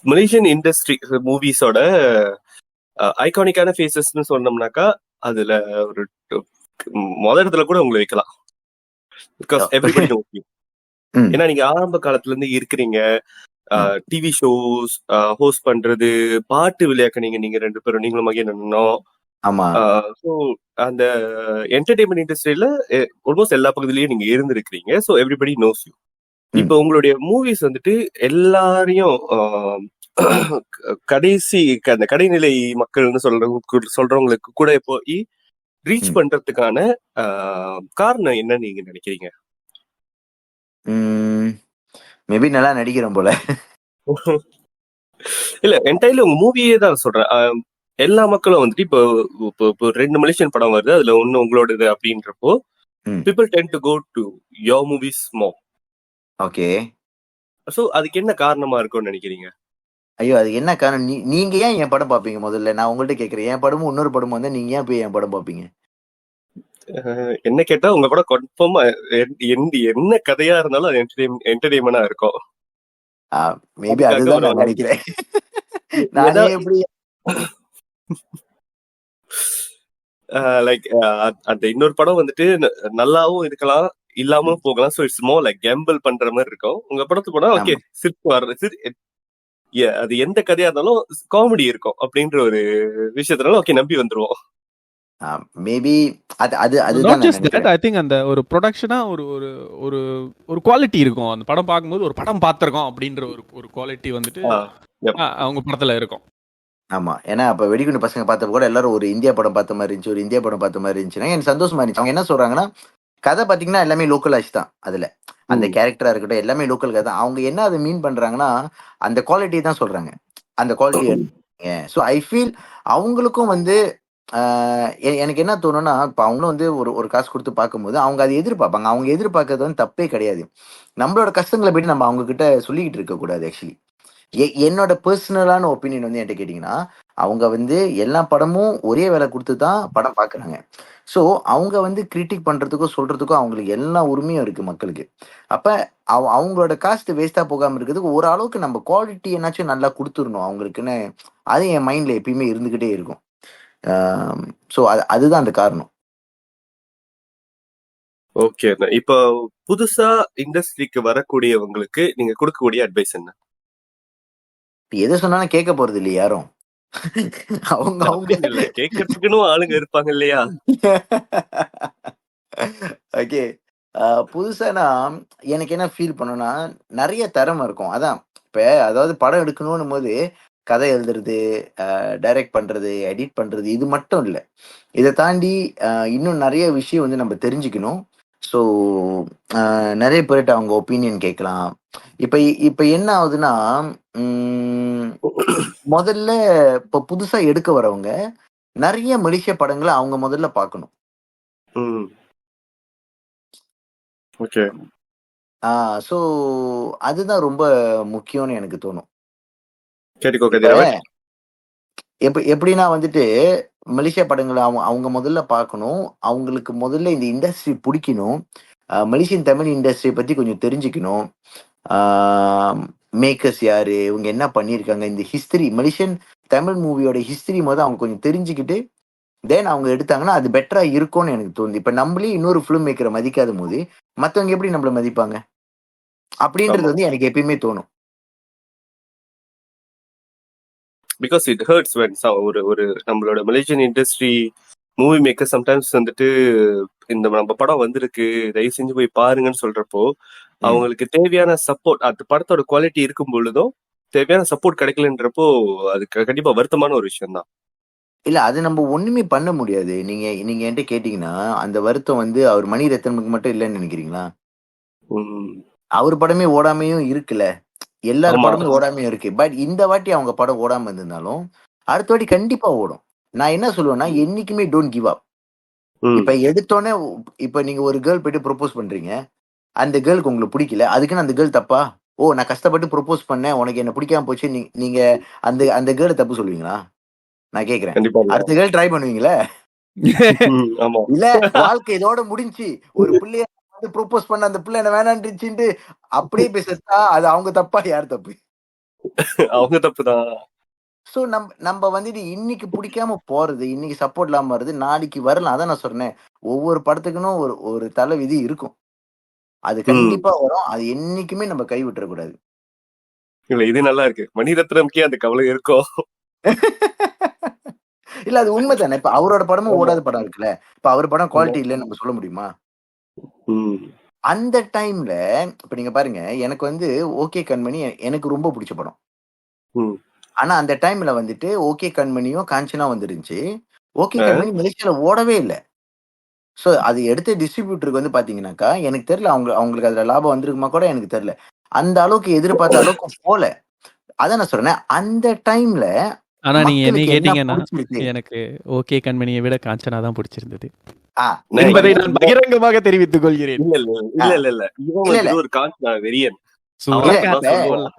மலேசியன் இண்டஸ்ட்ரி மூவிஸோட ஐகானிக்கான ஃபேஸஸ்ன்னு சொன்னோம்னாக்கா அதுல ஒரு மொத இடத்துல கூட உங்களை வைக்கலாம். Because everybody knows you. ம், ஏன்னா நீங்க ஆரம்ப காலத்துல இருந்து இருக்கிறீங்க. ம். டிவி ஷோஸ் ஹோஸ்ட் பண்றது, பாட்டு விளையாக்குனீங்க நீங்க 2 பேரும், நீங்களும் மகேனனும். ஆமா. ஸோ அந்த என்டர்டைன்மெண்ட் இண்டஸ்ட்ரியில ஆல்மோஸ்ட் எல்லா பகுதியிலயும் நீங்க இருந்திருக்கிறீங்க. So everybody knows you. ம், இப்போ உங்களுடைய மூவிஸ் வந்துட்டு எல்லாரையும் கடைசி அந்த கடைநிலை மக்கள்னு சொல்றவங்களுக்கு கூட போய் ரீச் ம். பண்றதுக்கான காரணம் என்னன்னு நீங்க நினைக்கிறீங்க? மேபி நல்லா நடிக்கிறேன் போல. இல்ல, என்டையர்லி உங்க மூவியே தான் சொல்றேன். எல்லா மக்களும் வந்துட்டு இப்போ இப்போ இப்போ 2 மலேசியன் படம் வருது, அதுல ஒண்ணு உங்களோடது அப்படின்றப்போ ம். people tend to go to your movies more. Okay. So அதுக்கு என்ன காரணமா இருக்கும்னு நினைக்கிறீங்க? ஐயோ! அது என்ன காரணம்? நீங்க ஏன் என் படம் பார்ப்பீங்க முதல்ல? நான் உங்கள்ட்ட கேட்கிறேன். என் படமும் இன்னொரு படமும் வந்தா நீங்க ஏன் போய் என் படம் பார்ப்பீங்க? என்ன கேட்டா உங்க கூட கன்ஃபார்மா என்ன கதையா இருந்தாலும் அது என்டர்டெயின்மெண்டா இருக்கும். மேபி அதுக்காக அதுதான் ஒரு நான் நினைக்கிறேன். நானே ஏதா எப்படி லைக் அந்த இன்னொரு படம் வந்துட்டு நல்லாவும் இருக்கலாம், இல்லாமலும் போகலாம். So it's more like Gamble பண்ற மாதிரி இருக்கும். உங்க படத்துக்கு போனா ஓகே, ஆமா. சிரிப்பு வர்ற அது எந்த கதையா இருந்தாலும் காமெடி இருக்கும் அப்படின்ற ஒரு விஷயத்தினால ஓகே நம்பி வந்துருவோம். மேபி அதுதான் நாட் நான் ஜஸ்ட் தட், நினைக்கிறேன். ஐ திங்க் அந்த ஒரு ப்ரொடக்ஷனா ஒரு ஒரு ஒரு ஒரு குவாலிட்டி இருக்கும். அந்த படம் பார்க்கும்போது ஒரு படம் பார்த்துருக்கோம் அப்படின்ற ஒரு ஒரு குவாலிட்டி வந்துட்டு Yep. அவங்க படத்துல இருக்கும். ஆமா. ஏன்னா அப்ப வெடிகுண்டு பசங்க பார்த்தப்ப கூட எல்லாரும் ஒரு இந்தியா படம் பார்த்த மாதிரி இருந்துச்சு. ஒரு இந்தியா படம் பார்த்த மாதிரி இருந்துச்சுன்னா எனக்கு சந்தோஷமா இருந்துச்சு. அவங்க என்ன சொல்றாங்கன்னா, கதை பார்த்தீங்கன்னா எல்லாமே லோக்கலைஸ் தான் அதுல. அந்த ம். கேரக்டரா இருக்கட்டும் எல்லாமே லோக்கல் கதை தான். அவங்க என்ன அதை மீன் பண்றாங்கன்னா, அந்த குவாலிட்டி தான் சொல்றாங்க. அந்த குவாலிட்டி ஸோ ஐ ஃபீல் அவங்களுக்கும் வந்து எனக்கு என்ன தோணும்னா, இப்ப அவங்களும் வந்து ஒரு ஒரு காசு குடுத்து பார்க்கும்போது, அவங்க அத எதிர்பார்ப்பாங்க. அவங்க எதிர்பார்க்கிறது வந்து தப்பே கிடையாது. நம்மளோட கஷ்டங்கள போயிட்டு நம்ம அவங்க கிட்ட சொல்லிக்கிட்டு இருக்கக்கூடாது ஆக்சுவலி. என்னோட பெர்சனலான ஒப்பீனியன் வந்து என்ட்ட கேட்டீங்கன்னா, அவங்க வந்து எல்லா படமும் ஒரே விலை குடுத்து தான் படம் பார்க்குறாங்க. ஸோ அவங்க வந்து கிரிட்டிக் பண்றதுக்கோ, சொல்றதுக்கோ அவங்களுக்கு எல்லா உரிமையும் இருக்கு மக்களுக்கு. அப்ப அவங்களோட காஸ்ட் வேஸ்ட்டா போகாம இருக்கிறதுக்கு ஓரளவுக்கு நம்ம குவாலிட்டி என்னாச்சும் நல்லா குடுத்துறணும் அவங்களுக்குன்னு, அது என் மைண்ட்ல எப்பயுமே இருந்துகிட்டே இருக்கும். ஸோ அதுதான் அந்த காரணம். ஓகே. இப்போ புதுசா இண்டஸ்ட்ரிக்கு வரக்கூடியவங்களுக்கு நீங்க கொடுக்கக்கூடிய அட்வைஸ் என்ன? எத சொன்னாலும் கேட்க போறது இல்லையே யாரும். அவங்க அவங்க அப்படின்னு இல்ல, கேட்கறதுக்குன்னு ஆளுங்க இருப்பாங்க இல்லையா? ஓகே. புதுசானா எனக்கு என்ன ஃபீல் பண்ணேன்னா, நெறைய திறமை இருக்கும். அதான் இப்ப அதாவது படம் எடுக்கணும்னும் போது, கதை எழுதுறது, டைரக்ட் பண்றது, எடிட் பண்றது இது மட்டும் இல்ல. இத தாண்டி இன்னும் நெறைய விஷயம் வந்து நம்ம தெரிஞ்சுக்கணும். ஸோ நெறைய பேர்ட்ட அவங்க ஒப்பீனியன் கேட்கலாம். இப்ப இப்ப என்ன ஆகுதுன்னா, ம் முதல்ல இப்ப புதுசா எடுக்க வரவங்க, நெறைய மலேசிய படங்கள அவங்க முதல்ல பார்க்கணும். ம். ஓகே. ஸோ அதுதான் ரொம்ப முக்கியம்னு எனக்கு தோணும். கேட்டுக்கோ இப்ப கதிரவன். எப்படின்னா வந்துட்டு, மலேசியா படங்கள அவங்க முதல்ல பார்க்கணும். அவங்களுக்கு முதல்ல இந்த இண்டஸ்ட்ரி புடிக்கணும். மலேசியன் தமிழ் இண்டஸ்ட்ரிய பத்தி கொஞ்சம் தெரிஞ்சுக்கணும். ஆ மேக்கர்ஸ் யாரு? இவங்க என்ன பண்ணியிருக்காங்க? இந்த ஹிஸ்டரி மலேசியன் தமிழ் மூவியோட ஹிஸ்டரி அவங்க கொஞ்சம் தெரிஞ்சுக்கிட்டு, தென் அவங்க எடுத்தாங்கன்னா, அது பெட்டரா இருக்கும்னு எனக்கு தோணுது. இப்ப நம்மளே இன்னொரு ஃபிலிம் மேக்கர மதிக்காதபோது, மத்தவங்க எப்படி நம்மள மதிப்பாங்க? அப்படின்றது ஆமா. வந்து எனக்கு எப்பயுமே தோணும். பிகாஸ் இட் ஹர்ட்ஸ் வென் ஒரு ஒரு நம்மளோட Malaysian industry movie maker sometimes வந்துட்டு இந்த நம்ம படம் வந்திருக்கு தயவு செஞ்சு போய் பாருங்கன்னு சொல்றப்போ ம். அவங்களுக்கு தேவையான சப்போர்ட் அந்த படத்தோட குவாலிட்டி இருக்கும் பொழுதும் தேவையான சப்போர்ட் கிடைக்கலன்றப்போ அது கண்டிப்பா வருத்தமான ஒரு விஷயம் தான். இல்ல அது நம்ம ஒண்ணுமே பண்ண முடியாது. நீங்க நீங்க என்ட்ட கேட்டீங்கன்னா, அந்த வருத்தம் வந்து அவர் மணிரத்னமுக்கு மட்டும் இல்லன்னு நெனைக்கிறீங்களா? அவர் படமே ஓடாமயும் இருக்குல்ல. எல்லார் ஆமா. படமும் ஓடாமயும் இருக்கு. பட் இந்த வாட்டி அவங்க படம் ஓடாம இருந்திருந்தாலும், அடுத்த வாட்டி கண்டிப்பா ஓடும். நான் என்ன சொல்லுவேன்னா, என்னைக்குமே டோன்ட் கிவ் அப். ம். இப்ப எடுத்தோனே இப்ப நீங்க ஒரு கேர்ள் போயிட்டு ப்ரொபோஸ் பண்றீங்க. அந்த கேர்ள்க்கு உங்களுக்கு பிடிக்கல. அதுக்குன்னு அந்த கேர்ள் தப்பா? ஓ! நான் கஷ்டப்பட்டு ப்ரொபோஸ் பண்ணேன். உனக்கு என்ன பிடிக்காம போச்சு. நீங்க அந்த அந்த கேர்ள தப்பு சொல்லுவீங்களா? நான் கேட்கிறேன். கண்டிப்பா இல்ல. அடுத்த கேர்ள் ட்ரை பண்ணுவீங்கல்ல? ஆமா. இல்ல வாழ்க்கை இதோட முடிஞ்சுச்சு. ஒரு பிள்ளைய வந்து ப்ரொபோஸ் பண்ண அந்த பிள்ளை என்ன வேணான்றுச்சுன்ட்டு அப்படியே போய் செத்தா, அது அவங்க தப்பா? யார் தப்பு? அவங்க தப்புதான். சோ நம்ப வந்துட்டு இன்னைக்கு புடிக்காம போறது, இன்னைக்கு சப்போர்ட் இல்லாம வருது, நாளைக்கு வரலாம். அதான் நான் சொன்னேன். ஒவ்வொரு படத்துக்குன்னு ஒரு ஒரு தல விதி இருக்கும். அது ம். கண்டிப்பா வரும். அது என்னைக்குமே நம்ம கை விட்டுறக் கூடாது. இல்ல இது நல்லா இருக்கு. மணிரத்னம்கே அந்த கவலை இருக்கும். இல்ல அது உண்மைதானே. இப்ப அவரோட படமும் ஆமா. ஓடாத படம் இருக்குல்ல. இப்ப அவர் படம் ஆமா. குவாலிட்டி இல்லன்னு நம்ம சொல்ல முடியுமா? ம். அந்த டைம்ல இப்ப நீங்க பாருங்க, எனக்கு வந்து ஓகே கண்மணி எனக்கு ரொம்ப புடிச்ச படம். ம். ஆனா அந்த டைம்ல வந்துட்டு ஓகே கண்மணியும், காஞ்சனா வந்துருந்துச்சு. ஓகே ஆ. கண்மணி மலேசியால ஓடவே இல்ல. சோ அது எடுத்த டிஸ்ட்ரிபியூட்டருக்கு வந்து பாத்தீங்கன்னாக்கா, எனக்கு தெரியல அவங்களுக்கு அதுல லாபம் வந்திருக்குமா கூட எனக்கு தெரியல. அந்த அளவுக்கு எதிர்பார்த்த அளவுக்கு போல. அதான் நான் சொல்றேன். அந்த டைம்ல ஆனா நீங்க என்னைய மக்களுக்கு என்ன கேட்டீங்கன்னா, புடிச்சிருக்கு? எனக்கு ஓகே கண்மணியை விட காஞ்சனா தான் பிடிச்சிருந்தது ஆ நான் இப்ப என்பதை இவன் நான் இவன் பகிரங்கமாக தெரிவித்துக் கொள்கிறேன். இல்ல இல்ல ஆ இல்ல இல்ல இல்ல இவன் இல்ல, இல்ல. வந்துட்டு ஒரு காஞ்சனா வெறியன். அவன் இல்ல சுரக்கார் இப்ப அப்படிதான் சொல்லுவான். போடலாம்.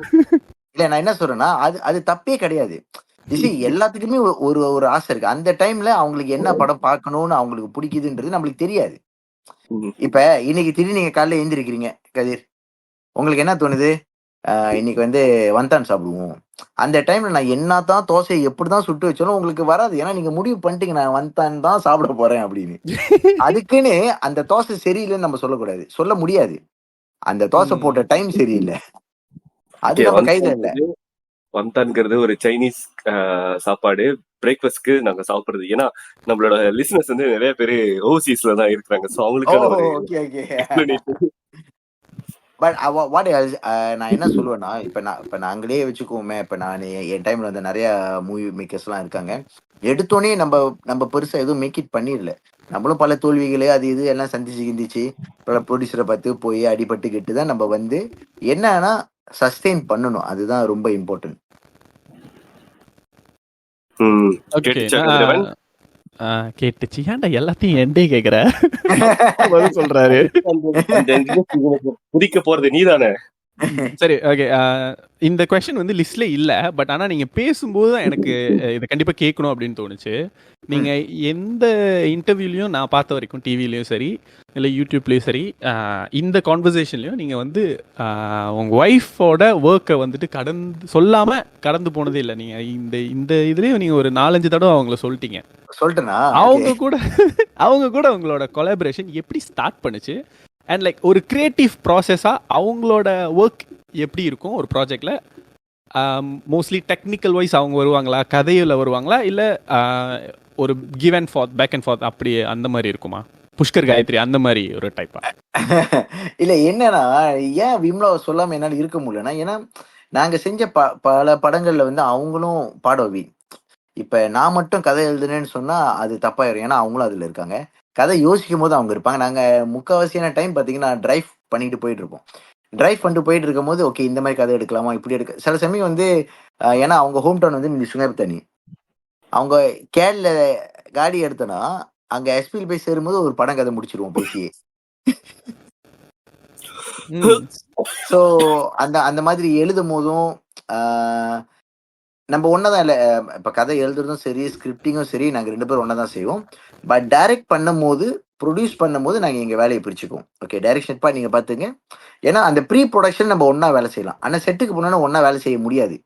இல்ல நான் என்ன சொல்றேன்னா, அது அது தப்பே கிடையாது. எல்லாத்துக்குமே ஒரு ஒரு ஆசை இருக்கு. அந்த டைம்ல அவங்களுக்கு என்ன படம் பார்க்கணும்னு அவங்களுக்கு பிடிக்குதுன்றது நம்மளுக்கு தெரியாது. ம். இப்ப இன்னைக்கு திடீர்னு நீங்க காலைல எழுந்திரிக்கிறீங்க கதிர். உங்களுக்கு என்ன தோணுது? இன்னைக்கு வந்து வந்தான் சாப்பிடுவோம். அந்த டைம்ல நான் என்னத்தான் தோசைய எப்படிதான் சுட்டு வச்சாலும் உங்களுக்கு வராது. ஏன்னா நீங்க முடிவு பண்ணிட்டீங்க நான் வந்தான் தான் சாப்பிட போறேன் அப்படின்னு. அதுக்குன்னு அந்த தோசை சரியில்லைன்னு நம்ம சொல்லக்கூடாது. சொல்ல முடியாது. அந்த தோசை போட்ட ம். டைம் சரியில்ல. அது ஓகே. நம்ம கையில இல்ல. வந்தான்ங்கிறது ஒரு சைனீஸ் சாப்பாடு. பிரேக்ஃபாஸ்ட்க்கு நாங்க சாப்பிடுறது. ஏன்னா, நம்மளோட லிசனர்ஸ் வந்து நெறைய பேரு ஓவர்சீஸ்ல தான் இருக்கிறாங்க. சோ அவங்களுக்கான ஓஹோ! ஒரு okay, okay. Explanation. But what else நான் என்ன சொல்லுவேன்னா, இப்ப நாங்களே வச்சுக்குவோமே, இப்ப நானு என் டைம்ல வந்து நெறைய மூவி மேக்கர்ஸ்லாம் இருக்காங்க. எடுத்தோனே நம்ப பெருசா எதுவும் மேக் இட் பண்ணிரல. நம்மளும் பல தோல்விகளு அது இது எல்லாம் சந்திச்சு கிந்திச்சு, பல ப்ரொடியூசர பார்த்து போய் அடிபட்டு கிட்டு தான் நம்ம வந்து என்னன்னா சஸ்டெயின் பண்ணணும். அதுதான் ரொம்ப இம்பார்ட்டன்ட். ம். ஓகே. கேட்டுச்சா கதிரவன்? கேட்டுச்சு. ஏன்டா எல்லாத்தையும் என்டே கேட்குற? பதில் சொல்றாரு. அந்த அந்த industry உனக்கு புடிக்க போறது நீதானே? சரி, ஓகே. இந்த கொஸ்டின் வந்து லிஸ்ட்ல இல்ல. பட் ஆனா நீங்க பேசும்போது தான் எனக்கு இத கண்டிப்பா கேட்கணும் அப்படின்னு தோணுச்சு. நீங்க ம். எந்த இன்டர்வியூலயும் நான் பார்த்த வரைக்கும் டிவிலயும் சரி, இல்ல யூடியூப்லயும் சரி, இந்த கான்வர்சேஷன்லயும் நீங்க வந்து உங்க ஒய்ஃபோட வொர்க்க வந்துட்டு சொல்லாம கடந்து போனதே இல்ல. நீங்க இந்த இந்த இதுலயும் நீங்க ஒரு 4, 5 தடவ அவங்கள சொல்ட்டீங்க. சொல்லட்டனா? ஓகே. அவங்க கூட உங்களோட கொலாபரேஷன் எப்படி ஸ்டார்ட் பண்ணுச்சு? அண்ட் லைக் ஒரு கிரியேட்டிவ் ப்ராசஸா அவங்களோட ஒர்க் எப்படி இருக்கும் ஒரு ப்ராஜெக்ட்ல? மோஸ்ட்லி டெக்னிக்கல் வைஸ் அவங்க வருவாங்களா? கதையில வருவாங்களா? இல்ல ஒரு give and forth, back and forth அப்படி அந்த மாதிரி இருக்குமா? புஷ்கர் காயத்ரி அந்த மாதிரி ஒரு டைப்பா? இல்ல என்னன்னா, ஏன் விம்லாவை சொல்லாம என்னால இருக்க முடியலன்னா, ஏன்னா நாங்க செஞ்ச பல படங்கள்ல வந்து அவங்களும் பாடவி. இப்ப நான் மட்டும் கதை எழுதுனேன்னு சொன்னா அது தப்பாயிரும். ஏன்னா அவங்களும் அதுல இருக்காங்க. கதை யோசிக்கும் போது அவங்க இருப்பாங்க. நாங்க முக்காவாசியான டைம் பாத்தீங்கன்னா டிரைவ் பண்ணிட்டு போயிட்டு இருப்போம். டிரைவ் பண்ணிட்டு போயிட்டு இருக்கும்போது ஓகே இந்த மாதிரி கதை எடுக்கலாமா, இப்படி எடுக்க சில சமயம் வந்து ஏன்னா அவங்க ஹோம் டவுன் வந்து சுங்கத்தனி. அவங்க கேரள காடி எடுத்தனா அங்க எஸ்பியில் போய் சேரும்போது ஒரு படம் கதை முடிச்சிருவோம் பேசியே. ஸோ அந்த அந்த மாதிரி எழுதும் போதும் நம்ம ஒன்னதான் இல்லை. இப்போ கதை எழுதுறதும் சரி, ஸ்கிரிப்டிங்கும் சரி, நாங்கள் 2 பேரும் ஒன்றா தான் செய்வோம். பட் டைரக்ட் பண்ணும்போது, ப்ரொடியூஸ் பண்ணும்போது நாங்கள் எங்கள் வேலையை பிரிச்சுக்குவோம். ஓகே டைரக்ஷன் பார்ட் நீங்கள் பார்த்துங்க. ஏன்னா அந்த ப்ரீ ப்ரொடக்ஷன் நம்ம ஒன்றா வேலை செய்யலாம். ஆனால் செட்டுக்கு போனோன்னா ஒன்றா வேலை செய்ய முடியாது.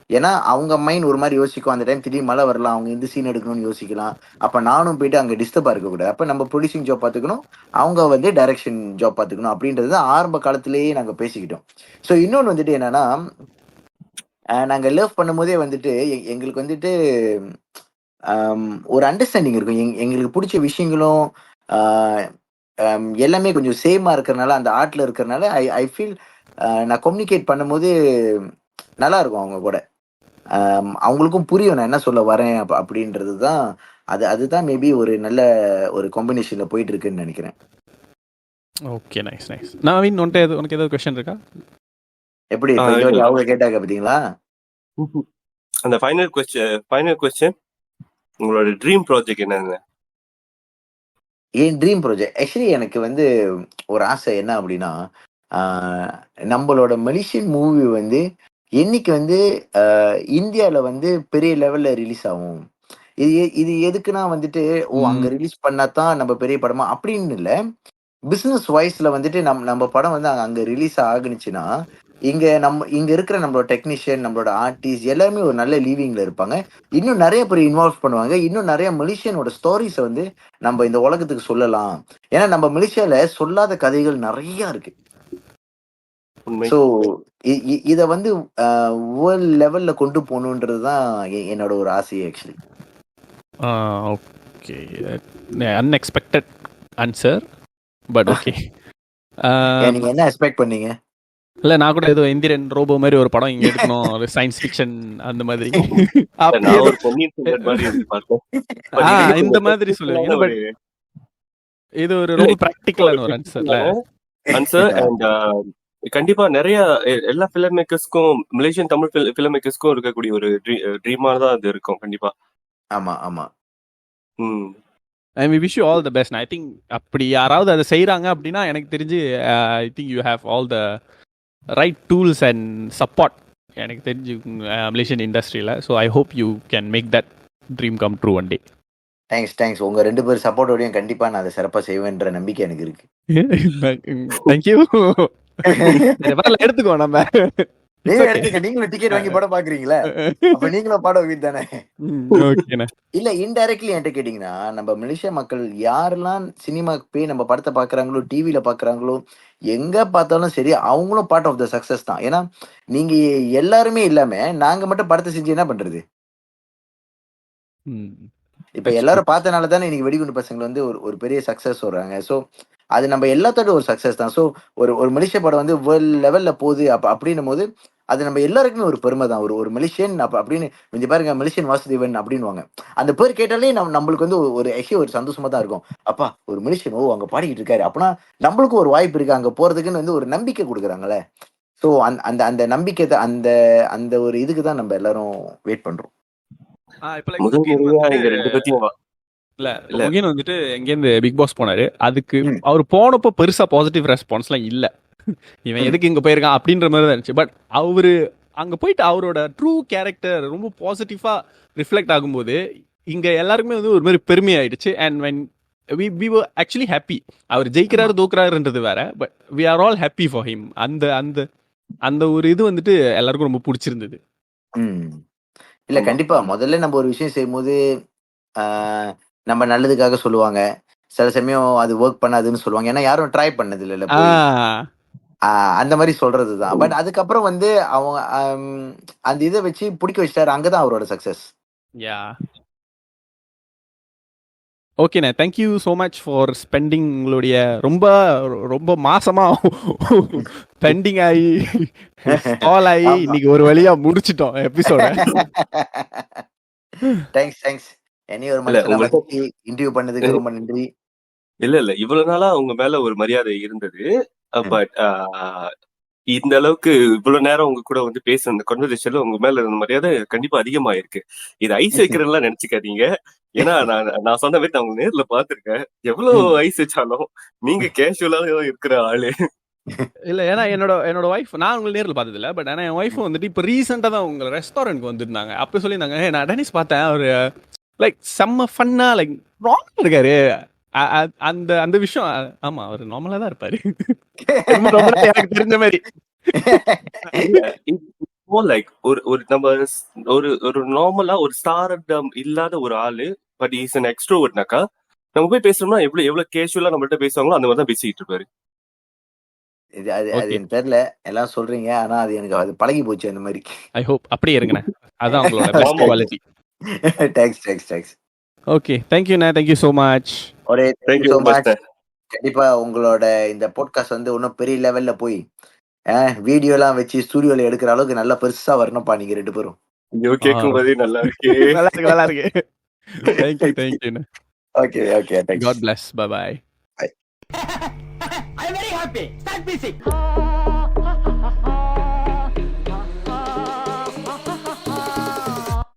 ஏன்னா அவங்க மைண்ட் ஒரு மாதிரி யோசிக்கும். அந்த டைம் திடீர்னு மழை வரலாம், அவங்க இந்த சீன் எடுக்கணும்னு யோசிக்கலாம். அப்போ நானும் போயிட்டு அங்கே டிஸ்டர்பாக இருக்கக்கூடாது. அப்போ நம்ம ப்ரொடியூசிங் ஜாப் பார்த்துக்கணும், அவங்க வந்து டைரக்ஷன் ஜாப் பார்த்துக்கணும். அப்படின்றது தான் ஆரம்ப காலத்திலேயே நாங்கள் பேசிக்கிட்டோம். ஸோ இன்னொன்று வந்துட்டு என்னன்னா, நாங்கள் லவ் பண்ணும்போதே வந்துட்டு எங்களுக்கு வந்துட்டு ஒரு அண்டர்ஸ்டாண்டிங் இருக்கும். எங்களுக்கு பிடிச்ச விஷயங்களும் எல்லாமே கொஞ்சம் சேமாக இருக்கிறனால, அந்த ஆர்ட்ல இருக்கிறனால ஐ ஐ ஃபீல் நான் கம்யூனிகேட் பண்ணும்போது நல்லா இருக்கும் அவங்க கூட. அவங்களுக்கும் புரியும் நான் என்ன சொல்ல வரேன் அப்படின்றது தான். அதுதான் மேபி ஒரு நல்ல ஒரு காம்பினேஷன்ல போயிட்டு இருக்குன்னு நினைக்கிறேன். Okay nice nice. நவீன் உனக்கு ஏதாவது கொஸ்டின் இருக்கா? எப்படி அவங்க கேட்டாங்க பார்த்தீங்களா? அந்த ஃபைனல் கொஸ்டின் உங்களோட ட்ரீம் ப்ராஜெக்ட் என்னங்க? என் ட்ரீம் ப்ராஜெக்ட் ஆக்சுவலி எனக்கு வந்து ஒரு ஆசை என்ன அப்படின்னா, நம்மளோட மலேசியன் மூவி வந்து என்னைக்கு வந்து இந்தியாவில் வந்து பெரிய லெவலில் ரிலீஸ் ஆகும். இது எதுக்குன்னா வந்துட்டு அங்கே ரிலீஸ் பண்ணா தான் நம்ம பெரிய படமா அப்படின்னு இல்லை. பிஸ்னஸ் வைஸ்ல வந்துட்டு நம்ம படம் வந்து அங்கே ரிலீஸ் ஆகுனுச்சுன்னா இங்க இருக்கிற நம்மளோட டெக்னீஷியன், நம்மளோட ஆர்டிஸ்ட் எல்லாருமே ஒரு நல்ல லீவிங்ல இருப்பாங்க. இன்னும் நிறைய பேர் இன்வால்வ் பண்ணுவாங்க. இன்னும் நிறைய மலேசியனோட ஸ்டோரிஸ வந்து நம்ம இந்த உலகத்துக்கு சொல்லலாம். ஏன்னா நம்ம மலேசியால சொல்லாத கதைகள் நிறைய இருக்கு. ஸோ இத வந்து வேர்ல்ட் லெவல்ல கொண்டு போகணுன்றதுதான் என்னோட ஒரு ஆசை actually. Okay unexpected answer but okay. நீங்க என்ன எக்ஸ்பெக்ட் பண்ணீங்க? இல்ல நான் கூட ஏதோ இந்தியன் ரோபோ மாதிரி ஒரு படம் இங்க எடுக்கணும், ஒரு சயின்ஸ் ஃபிக்ஷன் அந்த மாதிரி இந்த மாதிரி சொல்லுவீங்க. பட் இது ஒரு ரொம்ப பிராக்டிகலான ஒரு ஆன்சர். அண்ட் கண்டிப்பா நிறைய எல்லா ஃபிலிம் மேக்கர்ஸ்க்கும், மலேசியன் தமிழ் ஃபிலிம் மேக்கர்ஸ்க்கும் இருக்கக்கூடிய ஒரு ட்ரீமா தான் அது இருக்கும் கண்டிப்பா. ஆமா ஆமா. And we wish you all the best. I think அப்படி யாராவது அதை செய்யறாங்க அப்படின்னா எனக்கு தெரிஞ்சு I think you have all the right tools and support எனக்கு தெரிஞ்சு மலேசியன் இண்டஸ்ட்ரியில். So I hope you can make that dream come true one day. Thanks. உங்க 2 பேர் சப்போர்ட்டோடையும் கண்டிப்பா நான் அதை சிறப்பாக செய்வேன்ற நம்பிக்கை எனக்கு இருக்கு. தேங்க்யூ. எடுத்துக்கோ நம்ம நீங்களும் டிக்கெட் வாங்கி படம் பாக்குறீங்களா? அப்ப நீங்களும் பாடம் வீட் தானே? இல்ல இன்டைரக்ட்லி என்கிட்ட கேட்டீங்கன்னா, நம்ம மலேசியா மக்கள் யாரெல்லாம் சினிமாக்கு போய் நம்ம படத்தை பாக்குறாங்களோ, டிவில பாக்குறாங்களோ, எங்க பார்த்தாலும் சரி அவங்களும் பார்ட் ஆஃப் த சக்சஸ் தான். ஏன்னா நீங்க எல்லாருமே இல்லாம நாங்க மட்டும் படத்தை செஞ்சு என்ன பண்றது? இப்ப எல்லாரும் பார்த்தனால தானே இன்னைக்கு வெடிகுண்டு பசங்க வந்து ஒரு பெரிய சக்சஸ் சொல்றாங்க. ஸோ அது நம்ம எல்லாத்தோட ஒரு சக்சஸ் தான். ஸோ ஒரு மலேசிய படம் வந்து வேர்ல்ட் லெவல்ல போகுது அப்படின்னும் போது அது நம்ம எல்லாருக்குமே ஒரு பெருமை தான். ஒரு மலேசியன் அப்படின்னு கொஞ்சம் பாருங்க, மலேசியன் வாசுதேவன் அப்படின்வாங்க. அந்த பேர் கேட்டாலே நம்மளுக்கு வந்து ஒரு சந்தோஷமா தான் இருக்கும். அப்பா ஒரு மலேசியன் அங்க பாடிக்கிட்டு இருக்காரு அப்படின்னா நம்மளுக்கும் ஒரு வாய்ப்பு இருக்கு அங்க போறதுக்குன்னு வந்து ஒரு நம்பிக்கை கொடுக்குறாங்களே. ஸோ அந்த அந்த நம்பிக்கை அந்த அந்த ஒரு இதுக்கு தான் நம்ம எல்லாரும் வெயிட் பண்றோம். இல்ல வந்துட்டு எங்கேருந்து பிக் பாஸ் போனாரு, அதுக்கு அவர் போனப்போ பெருசா பாசிட்டிவ் ரெஸ்பான்ஸ்லாம் இல்ல. இவன் எதுக்கு இங்க போயிருக்கான் அப்படின்ற மாதிரி தான் இருந்துச்சு. பட் அவரு அங்க போயிட்டு அவரோட ட்ரூ கேரக்டர் ரொம்ப பாசிட்டிவா ரிஃப்ளெக்ட் ஆகும்போது இங்க எல்லாருக்குமே வந்து ஒரு மாதிரி பெருமை ஆயிடுச்சு. And when we were actually happy. அவர் ஜெயிக்கிறாரு தோக்குறாருன்றது வேற, but we are all happy for him. அந்த அந்த அந்த ஒரு இது வந்துட்டு எல்லாருக்கும் ரொம்ப பிடிச்சிருந்தது. இல்ல கண்டிப்பா முதல்ல நம்ம ஒரு விஷயம் செய்யும்போது நம்ம நல்லதுக்காக சொல்லுவாங்க. சில சமயம் அது ஒர்க் பண்ணாதுன்னு சொல்லுவாங்க. ஏன்னா யாரும் ட்ரை பண்ணது இல்ல அந்த மாதிரி சொல்றதுதான். பட் அதுக்கப்புறம் வந்து அவங்க அந்த இதை வச்சு பிடிக்க வச்சிட்டாரு. அங்கதான் அவரோட சக்சஸ். ஓகேண்ணே, thank you so much for spending உங்களுடைய ரொம்ப ரொம்ப மாசமா பெண்டிங் ஆகி ஸ்டால் ஆகி ஆமா. இன்னைக்கு ஒரு வழியா முடிச்சிட்டோம் எபிசோட. தேங்க்ஸ். இனி ஒரு இல்ல மனுஷனை உங்களுக்கு பத்தி இன்டர்வியூ பண்ணதுக்கு ரொம்ப நன்றி. இல்ல இவ்வளவு நாளா உங்க மேல ஒரு மரியாதை இருந்தது. பட் இந்த அளவுக்கு இவ்வளவு நேரம் உங்க கூட வந்து பேசுற இந்த கான்வர்சேஷன்ல உங்க மேல இருந்த மரியாதை கண்டிப்பா அதிகமாயிருக்கு. இது ஐஸ் வைக்கிறதுலாம் நினைச்சுக்காதீங்க. ஏன்னா நான் சொன்ன மாதிரி நான் உங்க நேர்ல பாத்திருக்கேன். எவ்வளவு ஐஸ் வச்சாலும் நீங்க கேஷுவலா இருக்கிற ஆளு. இல்ல ஏன்னா என்னோட ஒய்ஃப், நான் உங்களை நேரில் பார்த்தது இல்லை, பட் ஆனால் என் ஒய்ஃப் வந்துட்டு இப்போ ரீசெண்டாக தான் உங்களை ரெஸ்டாரண்ட்க்கு வந்திருந்தாங்க. அப்போ சொல்லியிருந்தாங்க, நான் டெனிஸ் பார்த்தேன், அவர் லைக் செம்ம ஃபன்னா லைக் நார்மலாக இருக்காரு. அந்த அந்த விஷயம் ஆமா, அவர் நார்மலா தான் இருப்பாரு. எனக்கு தெரிஞ்ச மாதிரி லைக் ஒரு நம்ம ஒரு நார்மலா ஒரு ஸ்டார்டம் இல்லாத ஒரு ஆளு, பட் இஸ் an extrovertனாக்கா நம்ம போய் பேசணும்னா எவ்வளவு கேஷுவலா நம்மள்ட்ட பேசுவாங்களோ அந்த மாதிரி தான் பேசிட்டு இருப்பாரு. அது எனக்கு தெரியல, எல்லாம் சொல்றீங்க, ஆனா அது எனக்கு அது பழகி போச்சு அந்த மாதிரி. ஐ ஹோப் அப்படியே இருங்கண்ணே, அதான் உங்களோட பெஸ்ட் குவாலிட்டி. தேங்க்ஸ். ஓகே, தேங்க்யூண்ணே, தேங்க்யூ ஸோ மச். ஒரே Thank you, so much. Master. கண்டிப்பா உங்களோட இந்த போட்காஸ்ட் வந்து இன்னும் பெரிய லெவல்ல போய் வீடியோ எல்லாம் வச்சு ஸ்டுடியோல எடுக்கிற அளவுக்கு நல்லா பெருசா வரணும்ப்பா நீங்க 2 பேரும். ஐயோ, கேட்கும் போதே நல்லா இருக்கு. நல்லா இருக்கு. தேங்க்யூண்ணே. Okay thanks. God bless. Bye bye. Bye. I'm very happy. Start music.